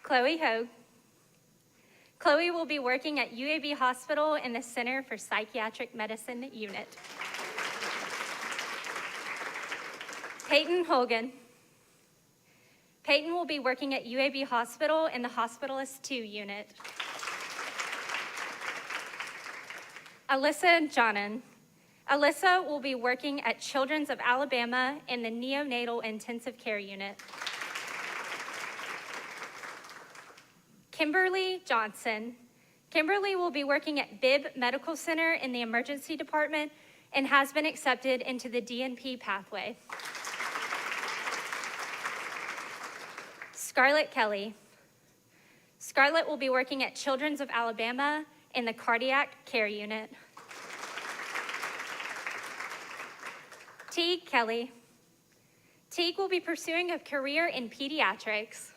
Chloe Hogue. Chloe will be working at UAB Hospital in the Center for Psychiatric Medicine Unit. Peyton Hogan. Peyton will be working at UAB Hospital in the Hospitalist 2 unit. Alyssa Johnnon. Alyssa will be working at Children's of Alabama in the Neonatal Intensive Care Unit. Kimberly Johnson. Kimberly will be working at Bibb Medical Center in the Emergency Department and has been accepted into the DNP pathway. Scarlett Kelly. Scarlett will be working at Children's of Alabama in the Cardiac Care Unit. Teague Kelly. Teague will be pursuing a career in pediatrics.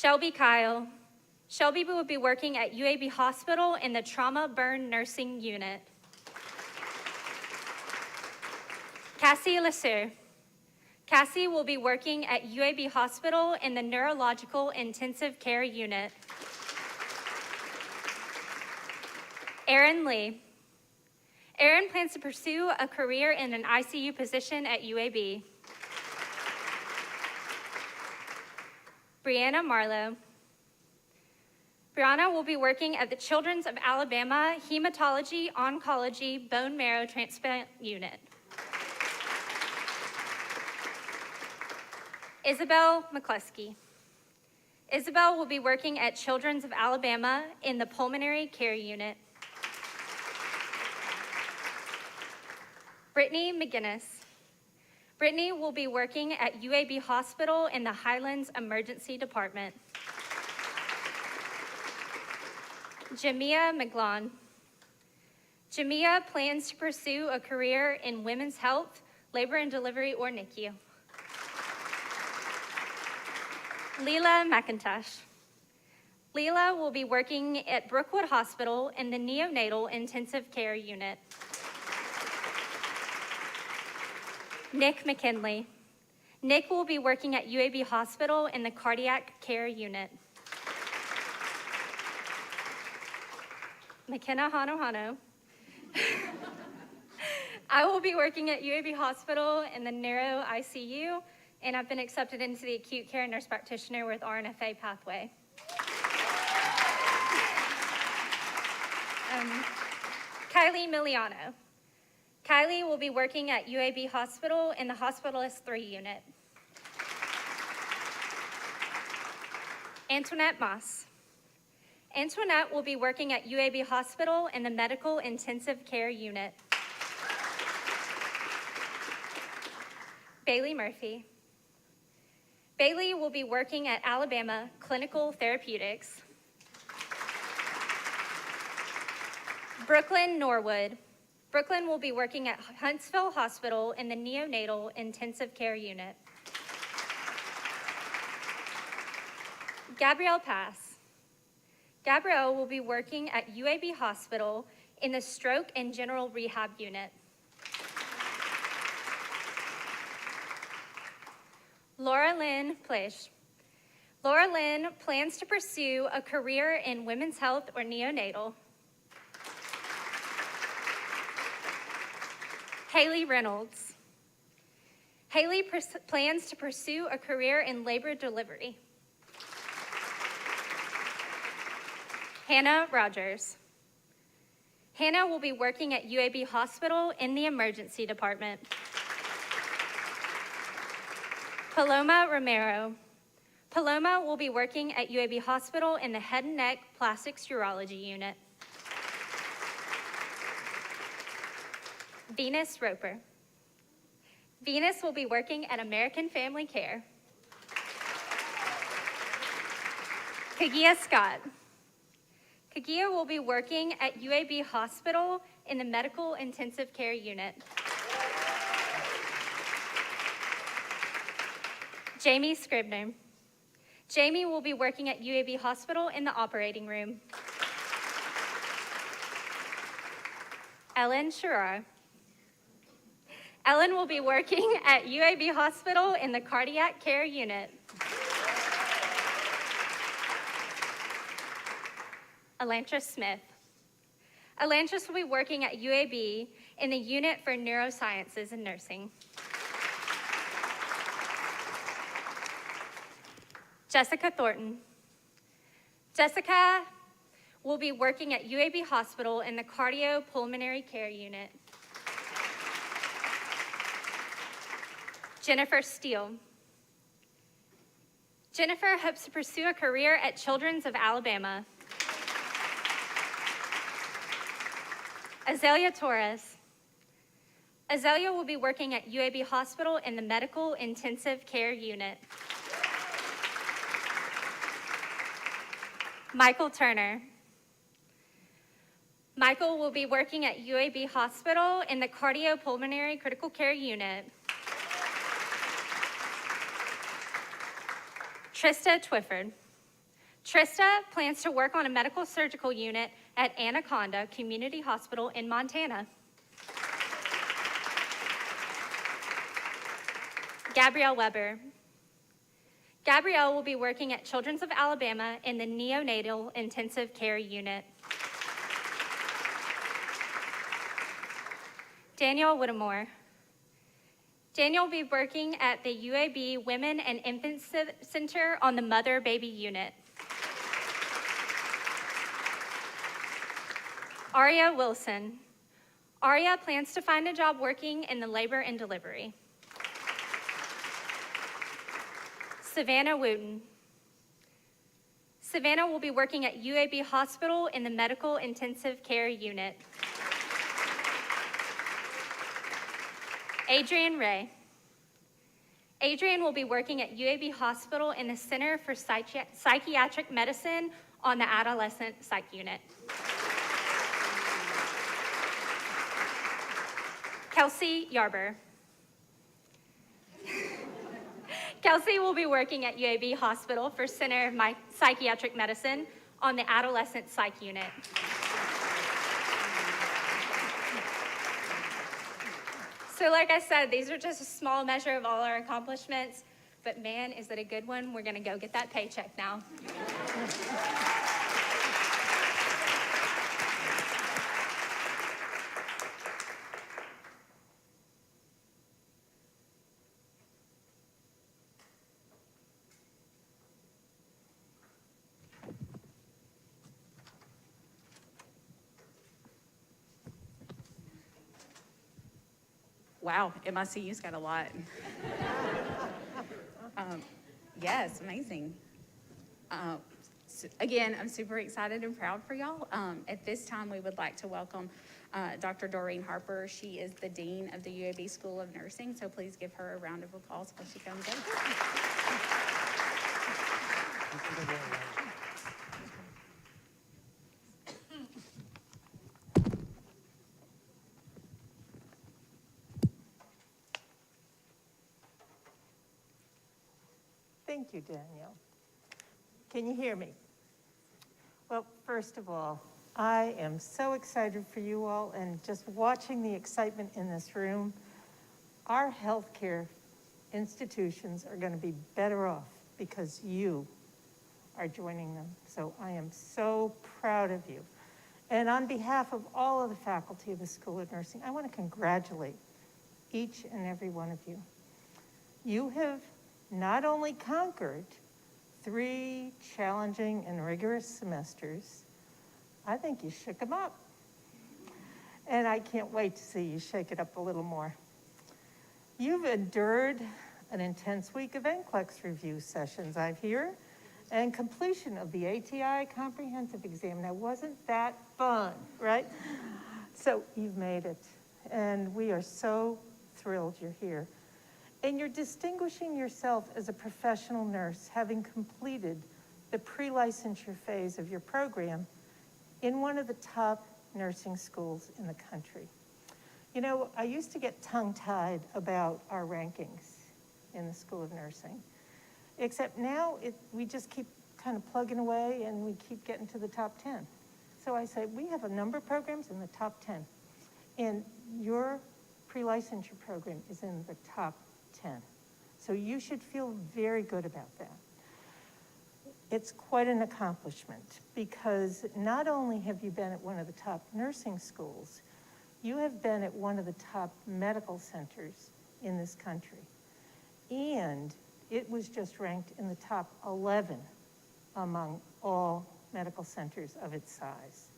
Shelby Kyle. Shelby will be working at UAB Hospital in the Trauma Burn Nursing Unit. Cassie Lesser. Cassie will be working at UAB Hospital in the Neurological Intensive Care Unit. Erin Lee. Erin plans to pursue a career in an ICU position at UAB. Brianna Marlowe. Brianna will be working at the Children's of Alabama Hematology Oncology Bone Marrow Transplant Unit. Isabel McCluskey. Isabel will be working at Children's of Alabama in the Pulmonary Care Unit. Brittany McGinnis. Brittany will be working at UAB Hospital in the Highlands Emergency Department. Jamia McGlon. Jamia plans to pursue a career in women's health, labor and delivery, or NICU. Leela McIntosh. Leela will be working at Brookwood Hospital in the Neonatal Intensive Care Unit. Nick McKinley. Nick will be working at UAB Hospital in the Cardiac Care Unit. McKenna Hanohano. I will be working at UAB Hospital in the Neuro ICU, and I've been accepted into the Acute Care Nurse Practitioner with RNFA pathway. Kylie Miliano. Kylie will be working at UAB Hospital in the Hospitalist 3 unit. Antoinette Moss. Antoinette will be working at UAB Hospital in the Medical Intensive Care Unit. Bailey Murphy. Bailey will be working at Alabama Clinical Therapeutics. Brooklyn Norwood. Brooklyn will be working at Huntsville Hospital in the Neonatal Intensive Care Unit. Gabrielle Pass. Gabrielle will be working at UAB Hospital in the Stroke and General Rehab Unit. Laura Lynn Plish. Laura Lynn plans to pursue a career in women's health or neonatal. Haley Reynolds. Haley plans to pursue a career in labor delivery. Hannah Rogers. Hannah will be working at UAB Hospital in the emergency department. Paloma Romero. Paloma will be working at UAB Hospital in the head and neck plastics urology unit. Venus Roper. Venus will be working at American Family Care. Kagia Scott. Kagia will be working at UAB Hospital in the medical intensive care unit. Jamie Scribner. Jamie will be working at UAB Hospital in the operating room. Ellen Sherrar. Ellen will be working at UAB Hospital in the cardiac care unit. Elantris Smith. Elantris will be working at UAB in the unit for neurosciences and nursing. Jessica Thornton. Jessica will be working at UAB Hospital in the cardiopulmonary care unit. Jennifer Steele. Jennifer hopes to pursue a career at Children's of Alabama. Azalea Torres. Azalea will be working at UAB Hospital in the medical intensive care unit. Michael Turner. Michael will be working at UAB Hospital in the cardiopulmonary critical care unit. Trista Twifford. Trista plans to work on a medical surgical unit at Anaconda Community Hospital in Montana. Gabrielle Weber. Gabrielle will be working at Children's of Alabama in the neonatal intensive care unit. Daniel Whittemore. Daniel will be working at the UAB Women and Infant Center on the mother-baby unit. Aria Wilson. Aria plans to find a job working in the labor and delivery. Savannah Wooten. Savannah will be working at UAB Hospital in the medical intensive care unit. Adrian Ray. Adrian will be working at UAB Hospital in the Center for Psychiatric Medicine on the adolescent psych unit. Kelsey Yarber. Kelsey will be working at UAB Hospital for Center of Psychiatric Medicine on the adolescent psych unit. So like I said, these are just a small measure of all our accomplishments, but man, is it a good one. We're gonna go get that paycheck now. Wow, MICU's got a lot. Yes, amazing. Again, I'm super excited and proud for y'all. At this time, we would like to welcome Dr. Doreen Harper. She is the Dean of the UAB School of Nursing, so please give her a round of applause when she comes in. Thank you, Danielle. Can you hear me? Well, first of all, I am so excited for you all, and just watching the excitement in this room. Our healthcare institutions are going to be better off because you are joining them. So I am so proud of you. And on behalf of all of the faculty of the School of Nursing, I want to congratulate each and every one of you. You have not only conquered 3 challenging and rigorous semesters, I think you shook them up. And I can't wait to see you shake it up a little more. You've endured an intense week of NCLEX review sessions, I hear, and completion of the ATI comprehensive exam. Now, wasn't that fun, right? So you've made it, and we are so thrilled you're here. And you're distinguishing yourself as a professional nurse, having completed the pre-licensure phase of your program in one of the top nursing schools in the country. You know, I used to get tongue-tied about our rankings in the School of Nursing, except now we just keep kind of plugging away and we keep getting to the top 10. So I say, we have a number of programs in the top 10, and your pre-licensure program is in the top 10. So you should feel very good about that. It's quite an accomplishment because not only have you been at one of the top nursing schools, you have been at one of the top medical centers in this country. And it was just ranked in the top 11 among all medical centers of its size.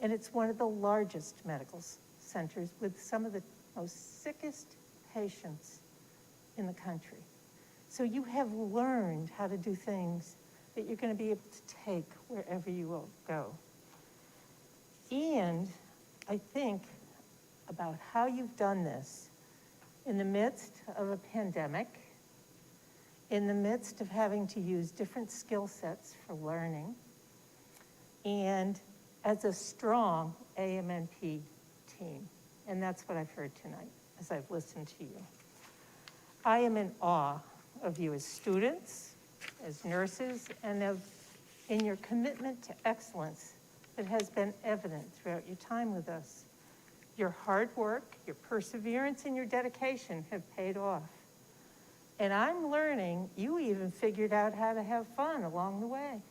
And it's one of the largest medical centers with some of the most sickest patients in the country. So you have learned how to do things that you're going to be able to take wherever you will go. And I think about how you've done this in the midst of a pandemic, in the midst of having to use different skill sets for learning, and as a strong AMNP team. And that's what I've heard tonight as I've listened to you. I am in awe of you as students, as nurses, and in your commitment to excellence that has been evident throughout your time with us. Your hard work, your perseverance, and your dedication have paid off. And I'm learning you even figured out how to have fun along the way.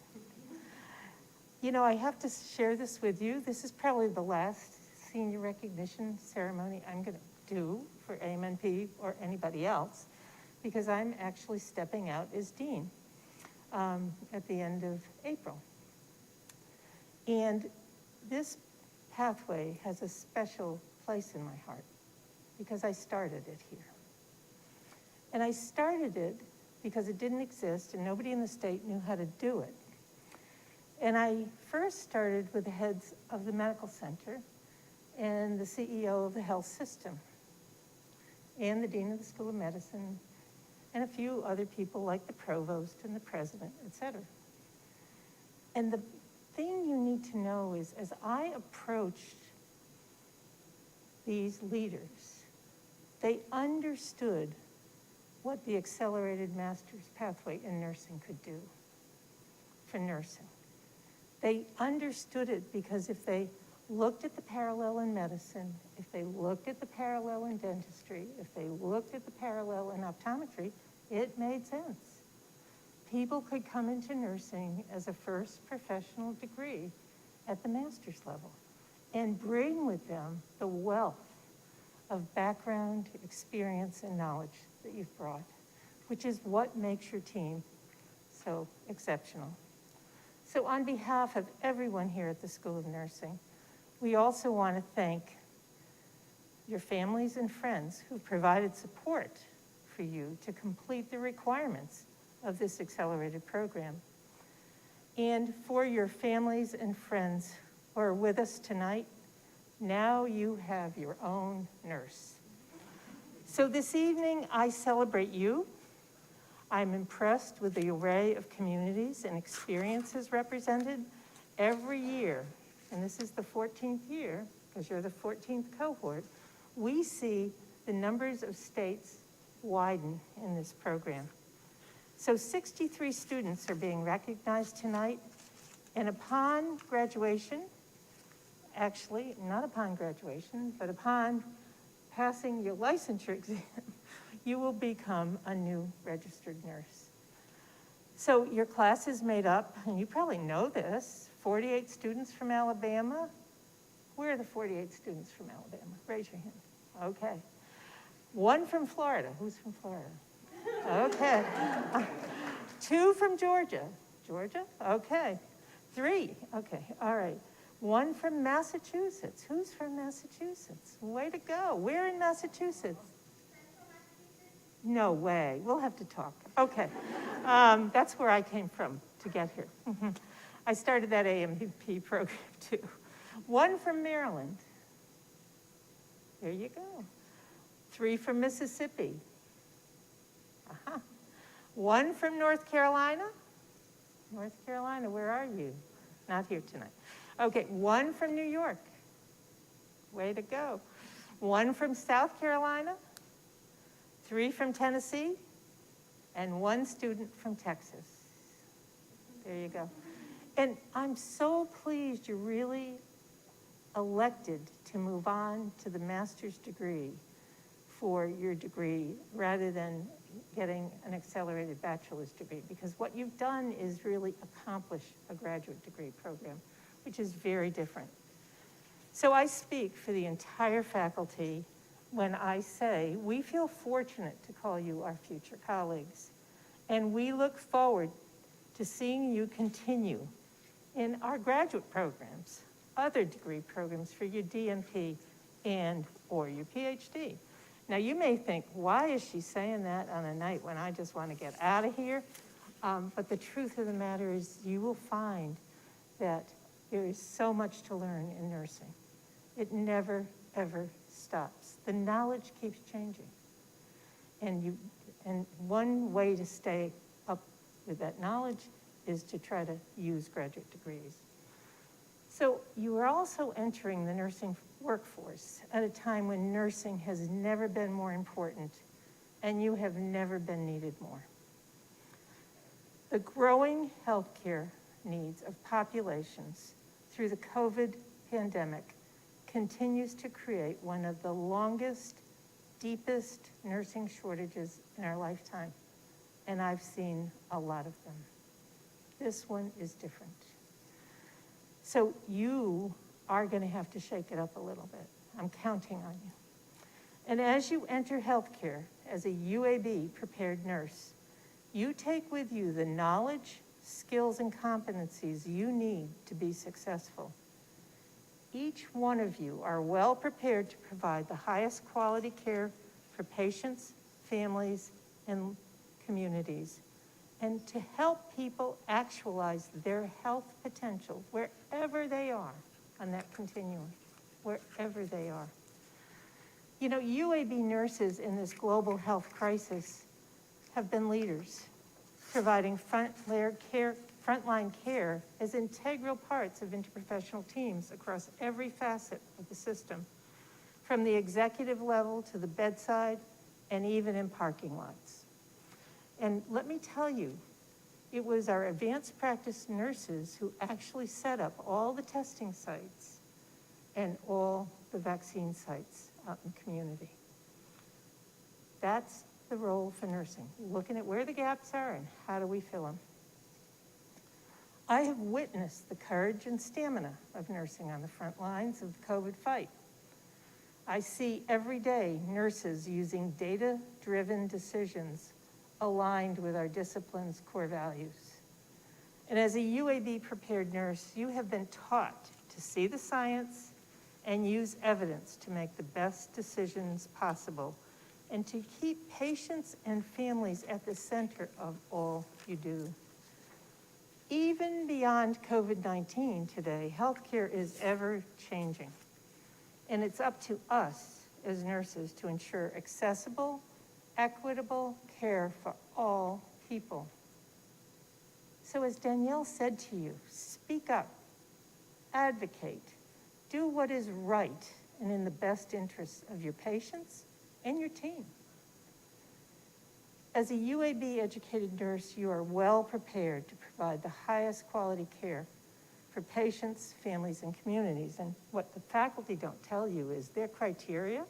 You know, I have to share this with you. This is probably the last senior recognition ceremony I'm going to do for AMNP or anybody else, because I'm actually stepping out as dean at the end of April. And this pathway has a special place in my heart because I started it here. And I started it because it didn't exist and nobody in the state knew how to do it. And I first started with the heads of the medical center and the CEO of the health system and the dean of the School of Medicine and a few other people like the provost and the president, et cetera. And the thing you need to know is, as I approached these leaders, they understood what the accelerated master's pathway in nursing could do for nursing. They understood it because if they looked at the parallel in medicine, if they looked at the parallel in dentistry, if they looked at the parallel in optometry, it made sense. People could come into nursing as a first professional degree at the master's level and bring with them the wealth of background, experience, and knowledge that you've brought, which is what makes your team so exceptional. So on behalf of everyone here at the School of Nursing, we also want to thank your families and friends who provided support for you to complete the requirements of this accelerated program. And for your families and friends who are with us tonight, now you have your own nurse. So this evening, I celebrate you. I'm impressed with the array of communities and experiences represented every year. And this is the 14th year, because you're the 14th cohort. We see the numbers of states widen in this program. So 63 students are being recognized tonight. And upon graduation, actually, not upon graduation, but upon passing your licensure exam, you will become a new registered nurse. So your class is made up, and you probably know this, 48 students from Alabama. Where are the 48 students from Alabama? Raise your hand. Okay. 1 from Florida. Who's from Florida? Okay. 2 from Georgia. Georgia? Okay. 3. Okay. All right. 1 from Massachusetts. Who's from Massachusetts? Way to go. Where in Massachusetts? No way. We'll have to talk. Okay. That's where I came from to get here. I started that AMNP program too. 1 from Maryland. There you go. 3 from Mississippi. 1 from North Carolina. North Carolina, where are you? Not here tonight. Okay, 1 from New York. Way to go. 1 from South Carolina. 3 from Tennessee. And 1 student from Texas. There you go. And I'm so pleased you really elected to move on to the master's degree for your degree rather than getting an accelerated bachelor's degree, because what you've done is really accomplish a graduate degree program, which is very different. So I speak for the entire faculty when I say we feel fortunate to call you our future colleagues, and we look forward to seeing you continue in our graduate programs, other degree programs for your DNP and or your PhD. Now you may think, why is she saying that on a night when I just want to get out of here? But the truth of the matter is you will find that there is so much to learn in nursing. It never, ever stops. The knowledge keeps changing. And one way to stay up with that knowledge is to try to use graduate degrees. So you are also entering the nursing workforce at a time when nursing has never been more important and you have never been needed more. The growing healthcare needs of populations through the COVID pandemic continues to create one of the longest, deepest nursing shortages in our lifetime, and I've seen a lot of them. This one is different. So you are going to have to shake it up a little bit. I'm counting on you. And as you enter healthcare as a UAB prepared nurse, you take with you the knowledge, skills, and competencies you need to be successful. Each one of you are well prepared to provide the highest quality care for patients, families, and communities, and to help people actualize their health potential wherever they are on that continuum, wherever they are. You know, UAB nurses in this global health crisis have been leaders, providing frontline care as integral parts of interprofessional teams across every facet of the system, from the executive level to the bedside and even in parking lots. And let me tell you, it was our advanced practice nurses who actually set up all the testing sites and all the vaccine sites out in the community. That's the role for nursing, looking at where the gaps are and how do we fill them. I have witnessed the courage and stamina of nursing on the front lines of the COVID fight. I see every day nurses using data-driven decisions aligned with our discipline's core values. And as a UAB prepared nurse, you have been taught to see the science and use evidence to make the best decisions possible and to keep patients and families at the center of all you do. Even beyond COVID-19 today, healthcare is ever changing. And it's up to us as nurses to ensure accessible, equitable care for all people. So as Danielle said to you, speak up, advocate, do what is right and in the best interests of your patients and your team. As a UAB educated nurse, you are well prepared to provide the highest quality care for patients, families, and communities. And what the faculty don't tell you is their criteria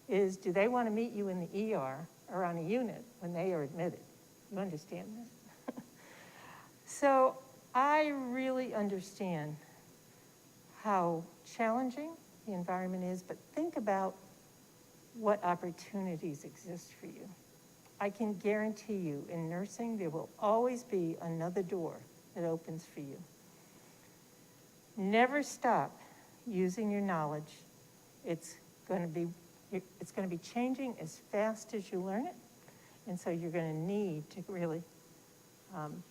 is, do they want to meet you in the ER or on a unit when they are admitted? You understand that? So I really understand how challenging the environment is, but think about what opportunities exist for you. I can guarantee you in nursing, there will always be another door that opens for you. Never stop using your knowledge. It's going to be changing as fast as you learn it. And so you're going to need to really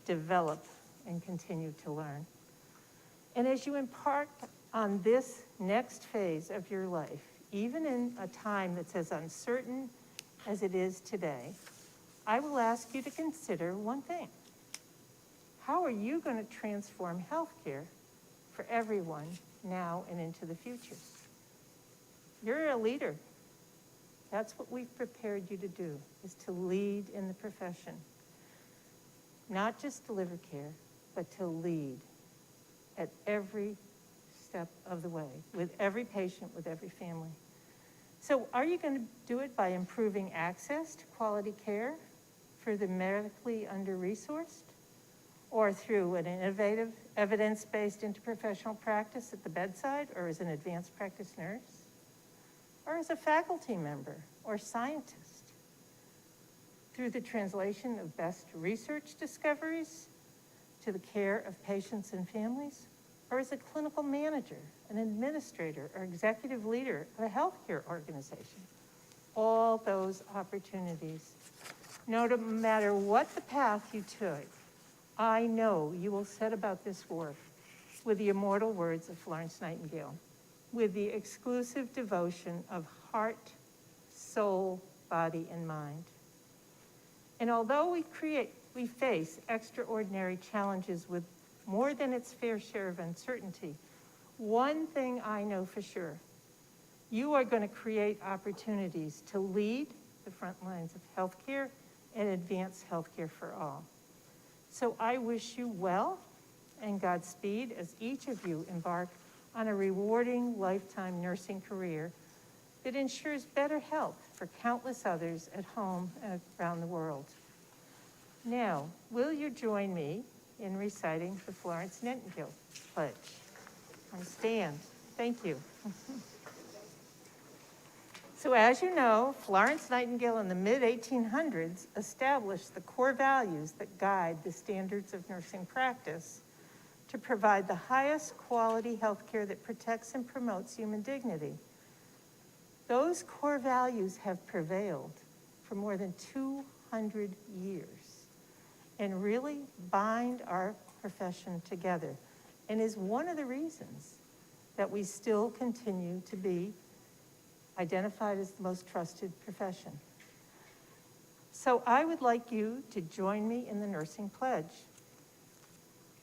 develop and continue to learn. And as you embark on this next phase of your life, even in a time that's as uncertain as it is today, I will ask you to consider one thing. How are you going to transform healthcare for everyone now and into the future? You're a leader. That's what we've prepared you to do, is to lead in the profession. Not just deliver care, but to lead at every step of the way, with every patient, with every family. So are you going to do it by improving access to quality care for the medically under-resourced, or through an innovative, evidence-based interprofessional practice at the bedside, or as an advanced practice nurse, or as a faculty member or scientist, through the translation of best research discoveries to the care of patients and families, or as a clinical manager, an administrator, or executive leader of a healthcare organization. All those opportunities. No matter what the path you took, I know you will set about this work with the immortal words of Florence Nightingale, with the exclusive devotion of heart, soul, body, and mind. And although we face extraordinary challenges with more than its fair share of uncertainty, one thing I know for sure: you are going to create opportunities to lead the front lines of healthcare and advance healthcare for all. So I wish you well and Godspeed as each of you embark on a rewarding lifetime nursing career that ensures better health for countless others at home and around the world. Now, will you join me in reciting the Florence Nightingale Pledge? I stand. Thank you. So as you know, Florence Nightingale in the mid-1800s established the core values that guide the standards of nursing practice to provide the highest quality healthcare that protects and promotes human dignity. Those core values have prevailed for more than 200 years and really bind our profession together, and is one of the reasons that we still continue to be identified as the most trusted profession. So I would like you to join me in the nursing pledge.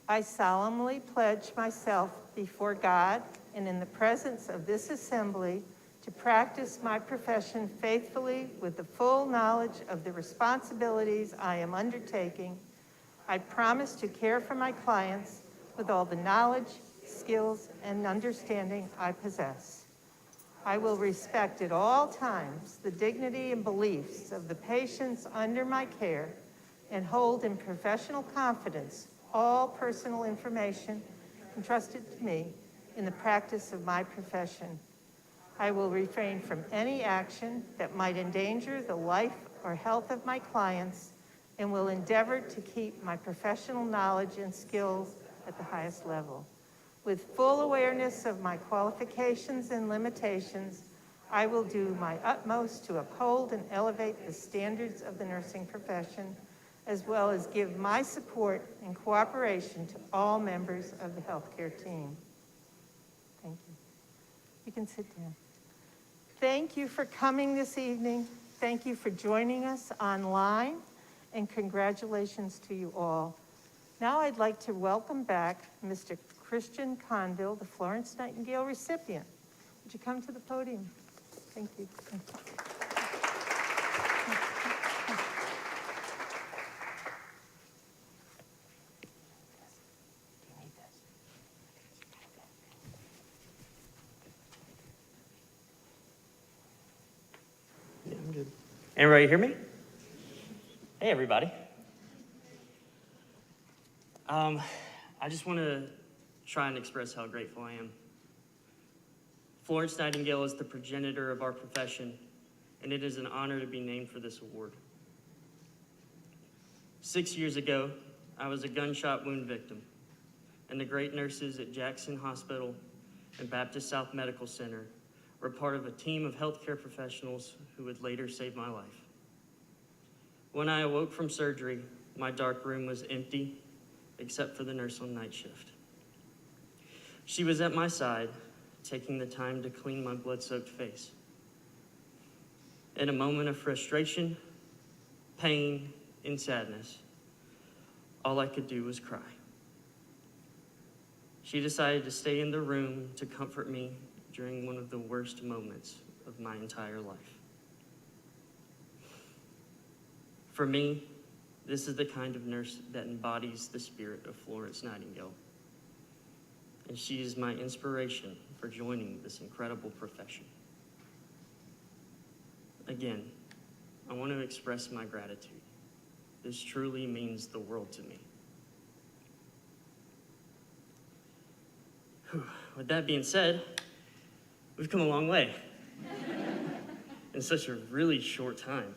I solemnly pledge myself before God and in the presence of this assembly to practice my profession faithfully with the full knowledge of the responsibilities I am undertaking. I promise to care for my clients with all the knowledge, skills, and understanding I possess. I will respect at all times the dignity and beliefs of the patients under my care and hold in professional confidence all personal information entrusted to me in the practice of my profession. I will refrain from any action that might endanger the life or health of my clients and will endeavor to keep my professional knowledge and skills at the highest level. With full awareness of my qualifications and limitations, I will do my utmost to uphold and elevate the standards of the nursing profession, as well as give my support and cooperation to all members of the healthcare team. Thank you. You can sit down. Thank you for coming this evening. Thank you for joining us online, and congratulations to you all. Now I'd like to welcome back Mr. Christian Conville, the Florence Nightingale recipient. Would you come to the podium? Thank you. Yeah, I'm good. Everybody hear me? Hey, everybody. I just want to try and express how grateful I am. Florence Nightingale is the progenitor of our profession, and it is an honor to be named for this award. 6 years ago, I was a gunshot wound victim, and the great nurses at Jackson Hospital and Baptist South Medical Center were part of a team of healthcare professionals who would later save my life. When I awoke from surgery, my dark room was empty, except for the nurse on night shift. She was at my side, taking the time to clean my blood-soaked face. In a moment of frustration, pain, and sadness, all I could do was cry. She decided to stay in the room to comfort me during one of the worst moments of my entire life. For me, this is the kind of nurse that embodies the spirit of Florence Nightingale, and she is my inspiration for joining this incredible profession. Again, I want to express my gratitude. This truly means the world to me. With that being said, we've come a long way in such a really short time.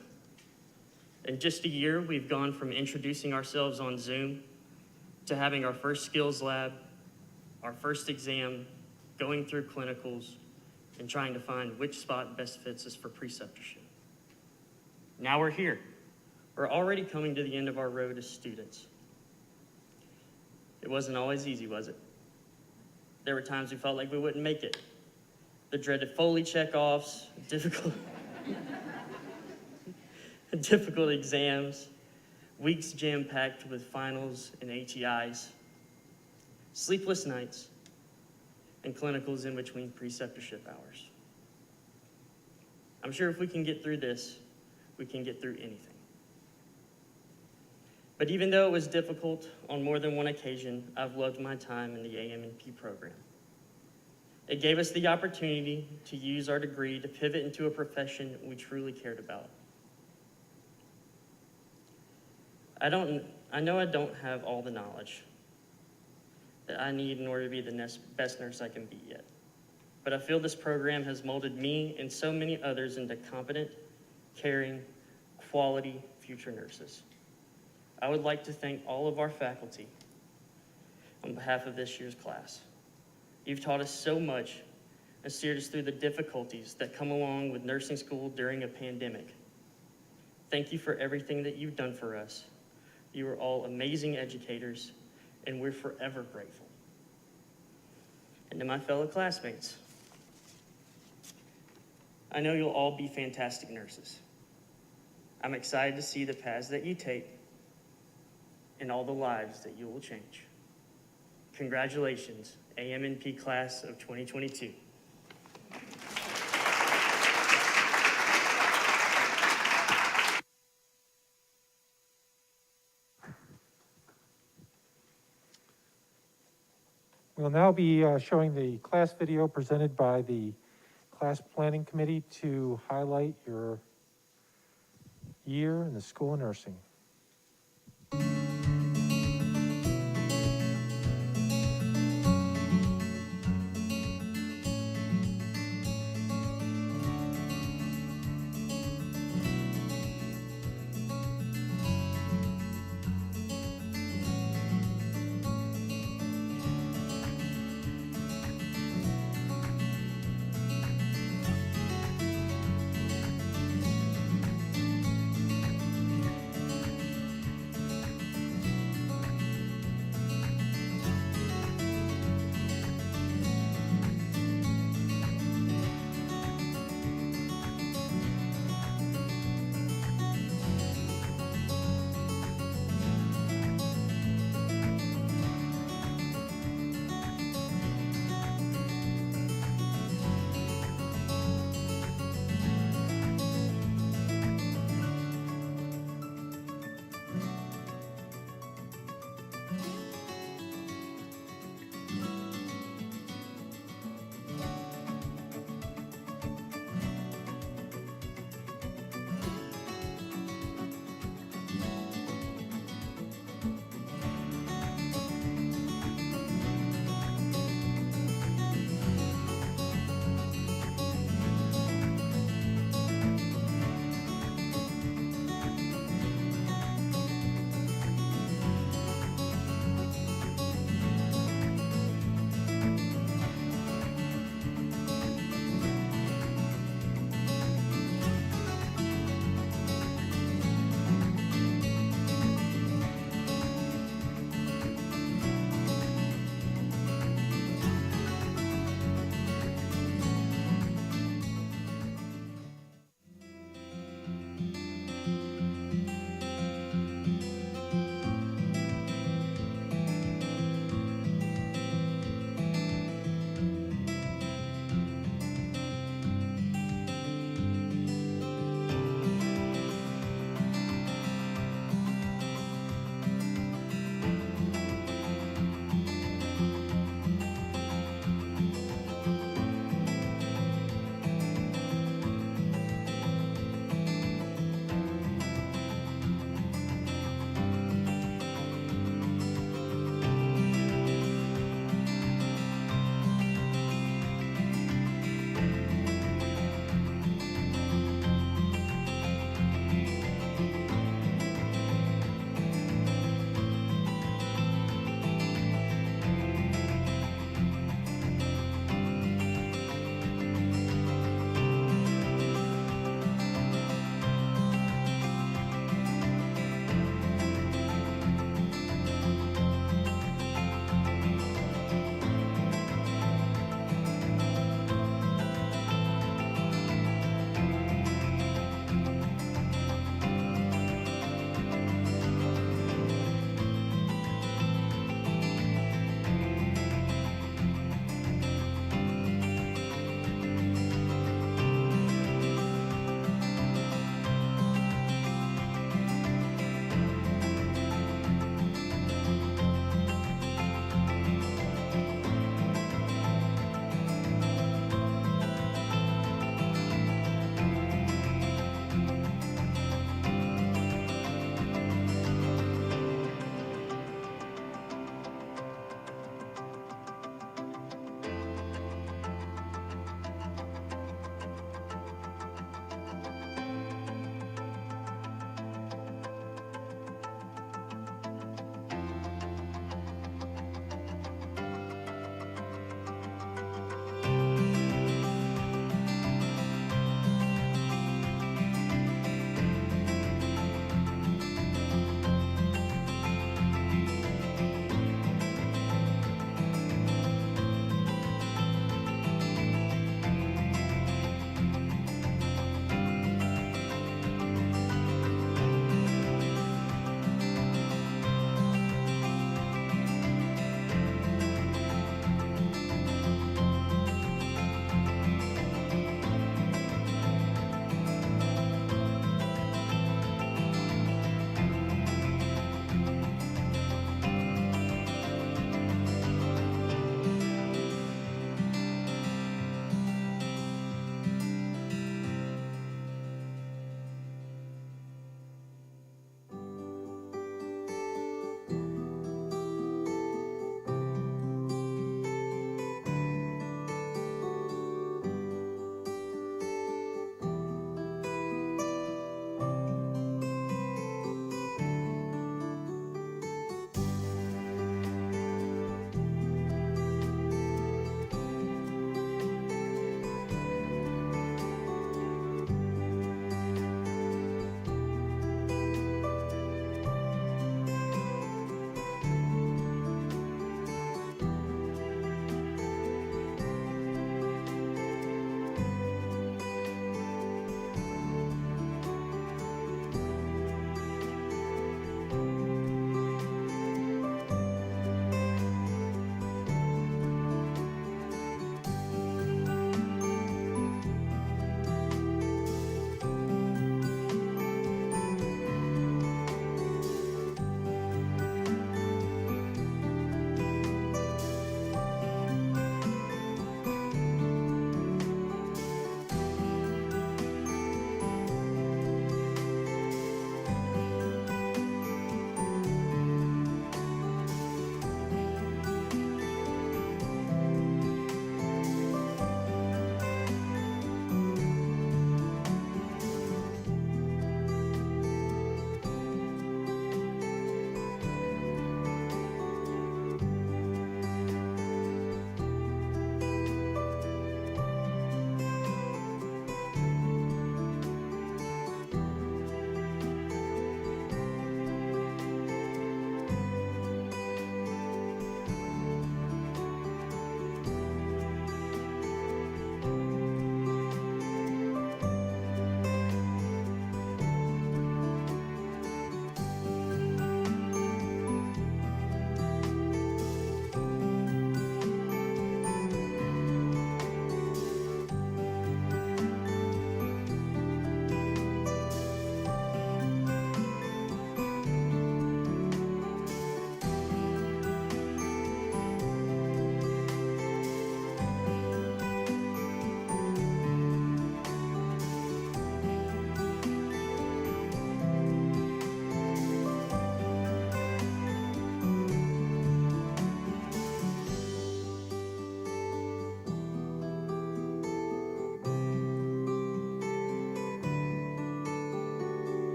In just a year, we've gone from introducing ourselves on Zoom to having our first skills lab, our first exam, going through clinicals, and trying to find which spot best fits us for preceptorship. Now we're here. We're already coming to the end of our road as students. It wasn't always easy, was it? There were times we felt like we wouldn't make it. The dreaded Foley checkoffs, difficult exams, weeks jam-packed with finals and ATIs, sleepless nights, and clinicals in between preceptorship hours. I'm sure if we can get through this, we can get through anything. But even though it was difficult on more than one occasion, I've loved my time in the AMNP program. It gave us the opportunity to use our degree to pivot into a profession we truly cared about. I know I don't have all the knowledge that I need in order to be the best nurse I can be yet, but I feel this program has molded me and so many others into competent, caring, quality future nurses. I would like to thank all of our faculty on behalf of this year's class. You've taught us so much and steered us through the difficulties that come along with nursing school during a pandemic. Thank you for everything that you've done for us. You are all amazing educators, and we're forever grateful. And to my fellow classmates, I know you'll all be fantastic nurses. I'm excited to see the paths that you take and all the lives that you will change. Congratulations, AMNP class of 2022. We'll now be showing the class video presented by the Class Planning Committee to highlight your year in the School of Nursing.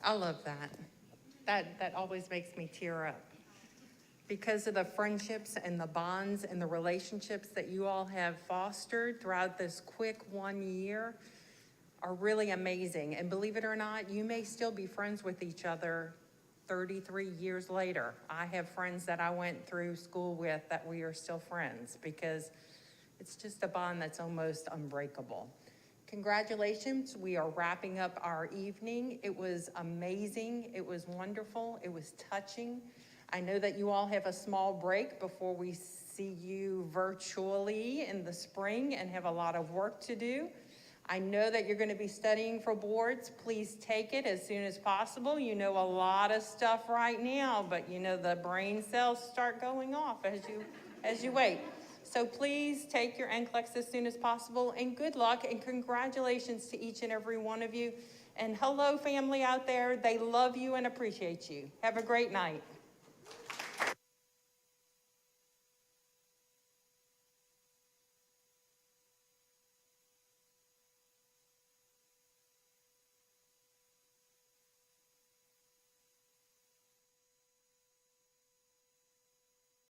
I love that. That always makes me tear up. Because of the friendships and the bonds and the relationships that you all have fostered throughout this quick 1 year are really amazing. And believe it or not, you may still be friends with each other 33 years later. I have friends that I went through school with that we are still friends because it's just a bond that's almost unbreakable. Congratulations, we are wrapping up our evening. It was amazing, it was wonderful, it was touching. I know that you all have a small break before we see you virtually in the spring and have a lot of work to do. I know that you're going to be studying for boards. Please take it as soon as possible. You know a lot of stuff right now, but you know the brain cells start going off as you wait. So please take your NCLEX as soon as possible, and good luck and congratulations to each and every one of you. And hello, family out there. They love you and appreciate you. Have a great night.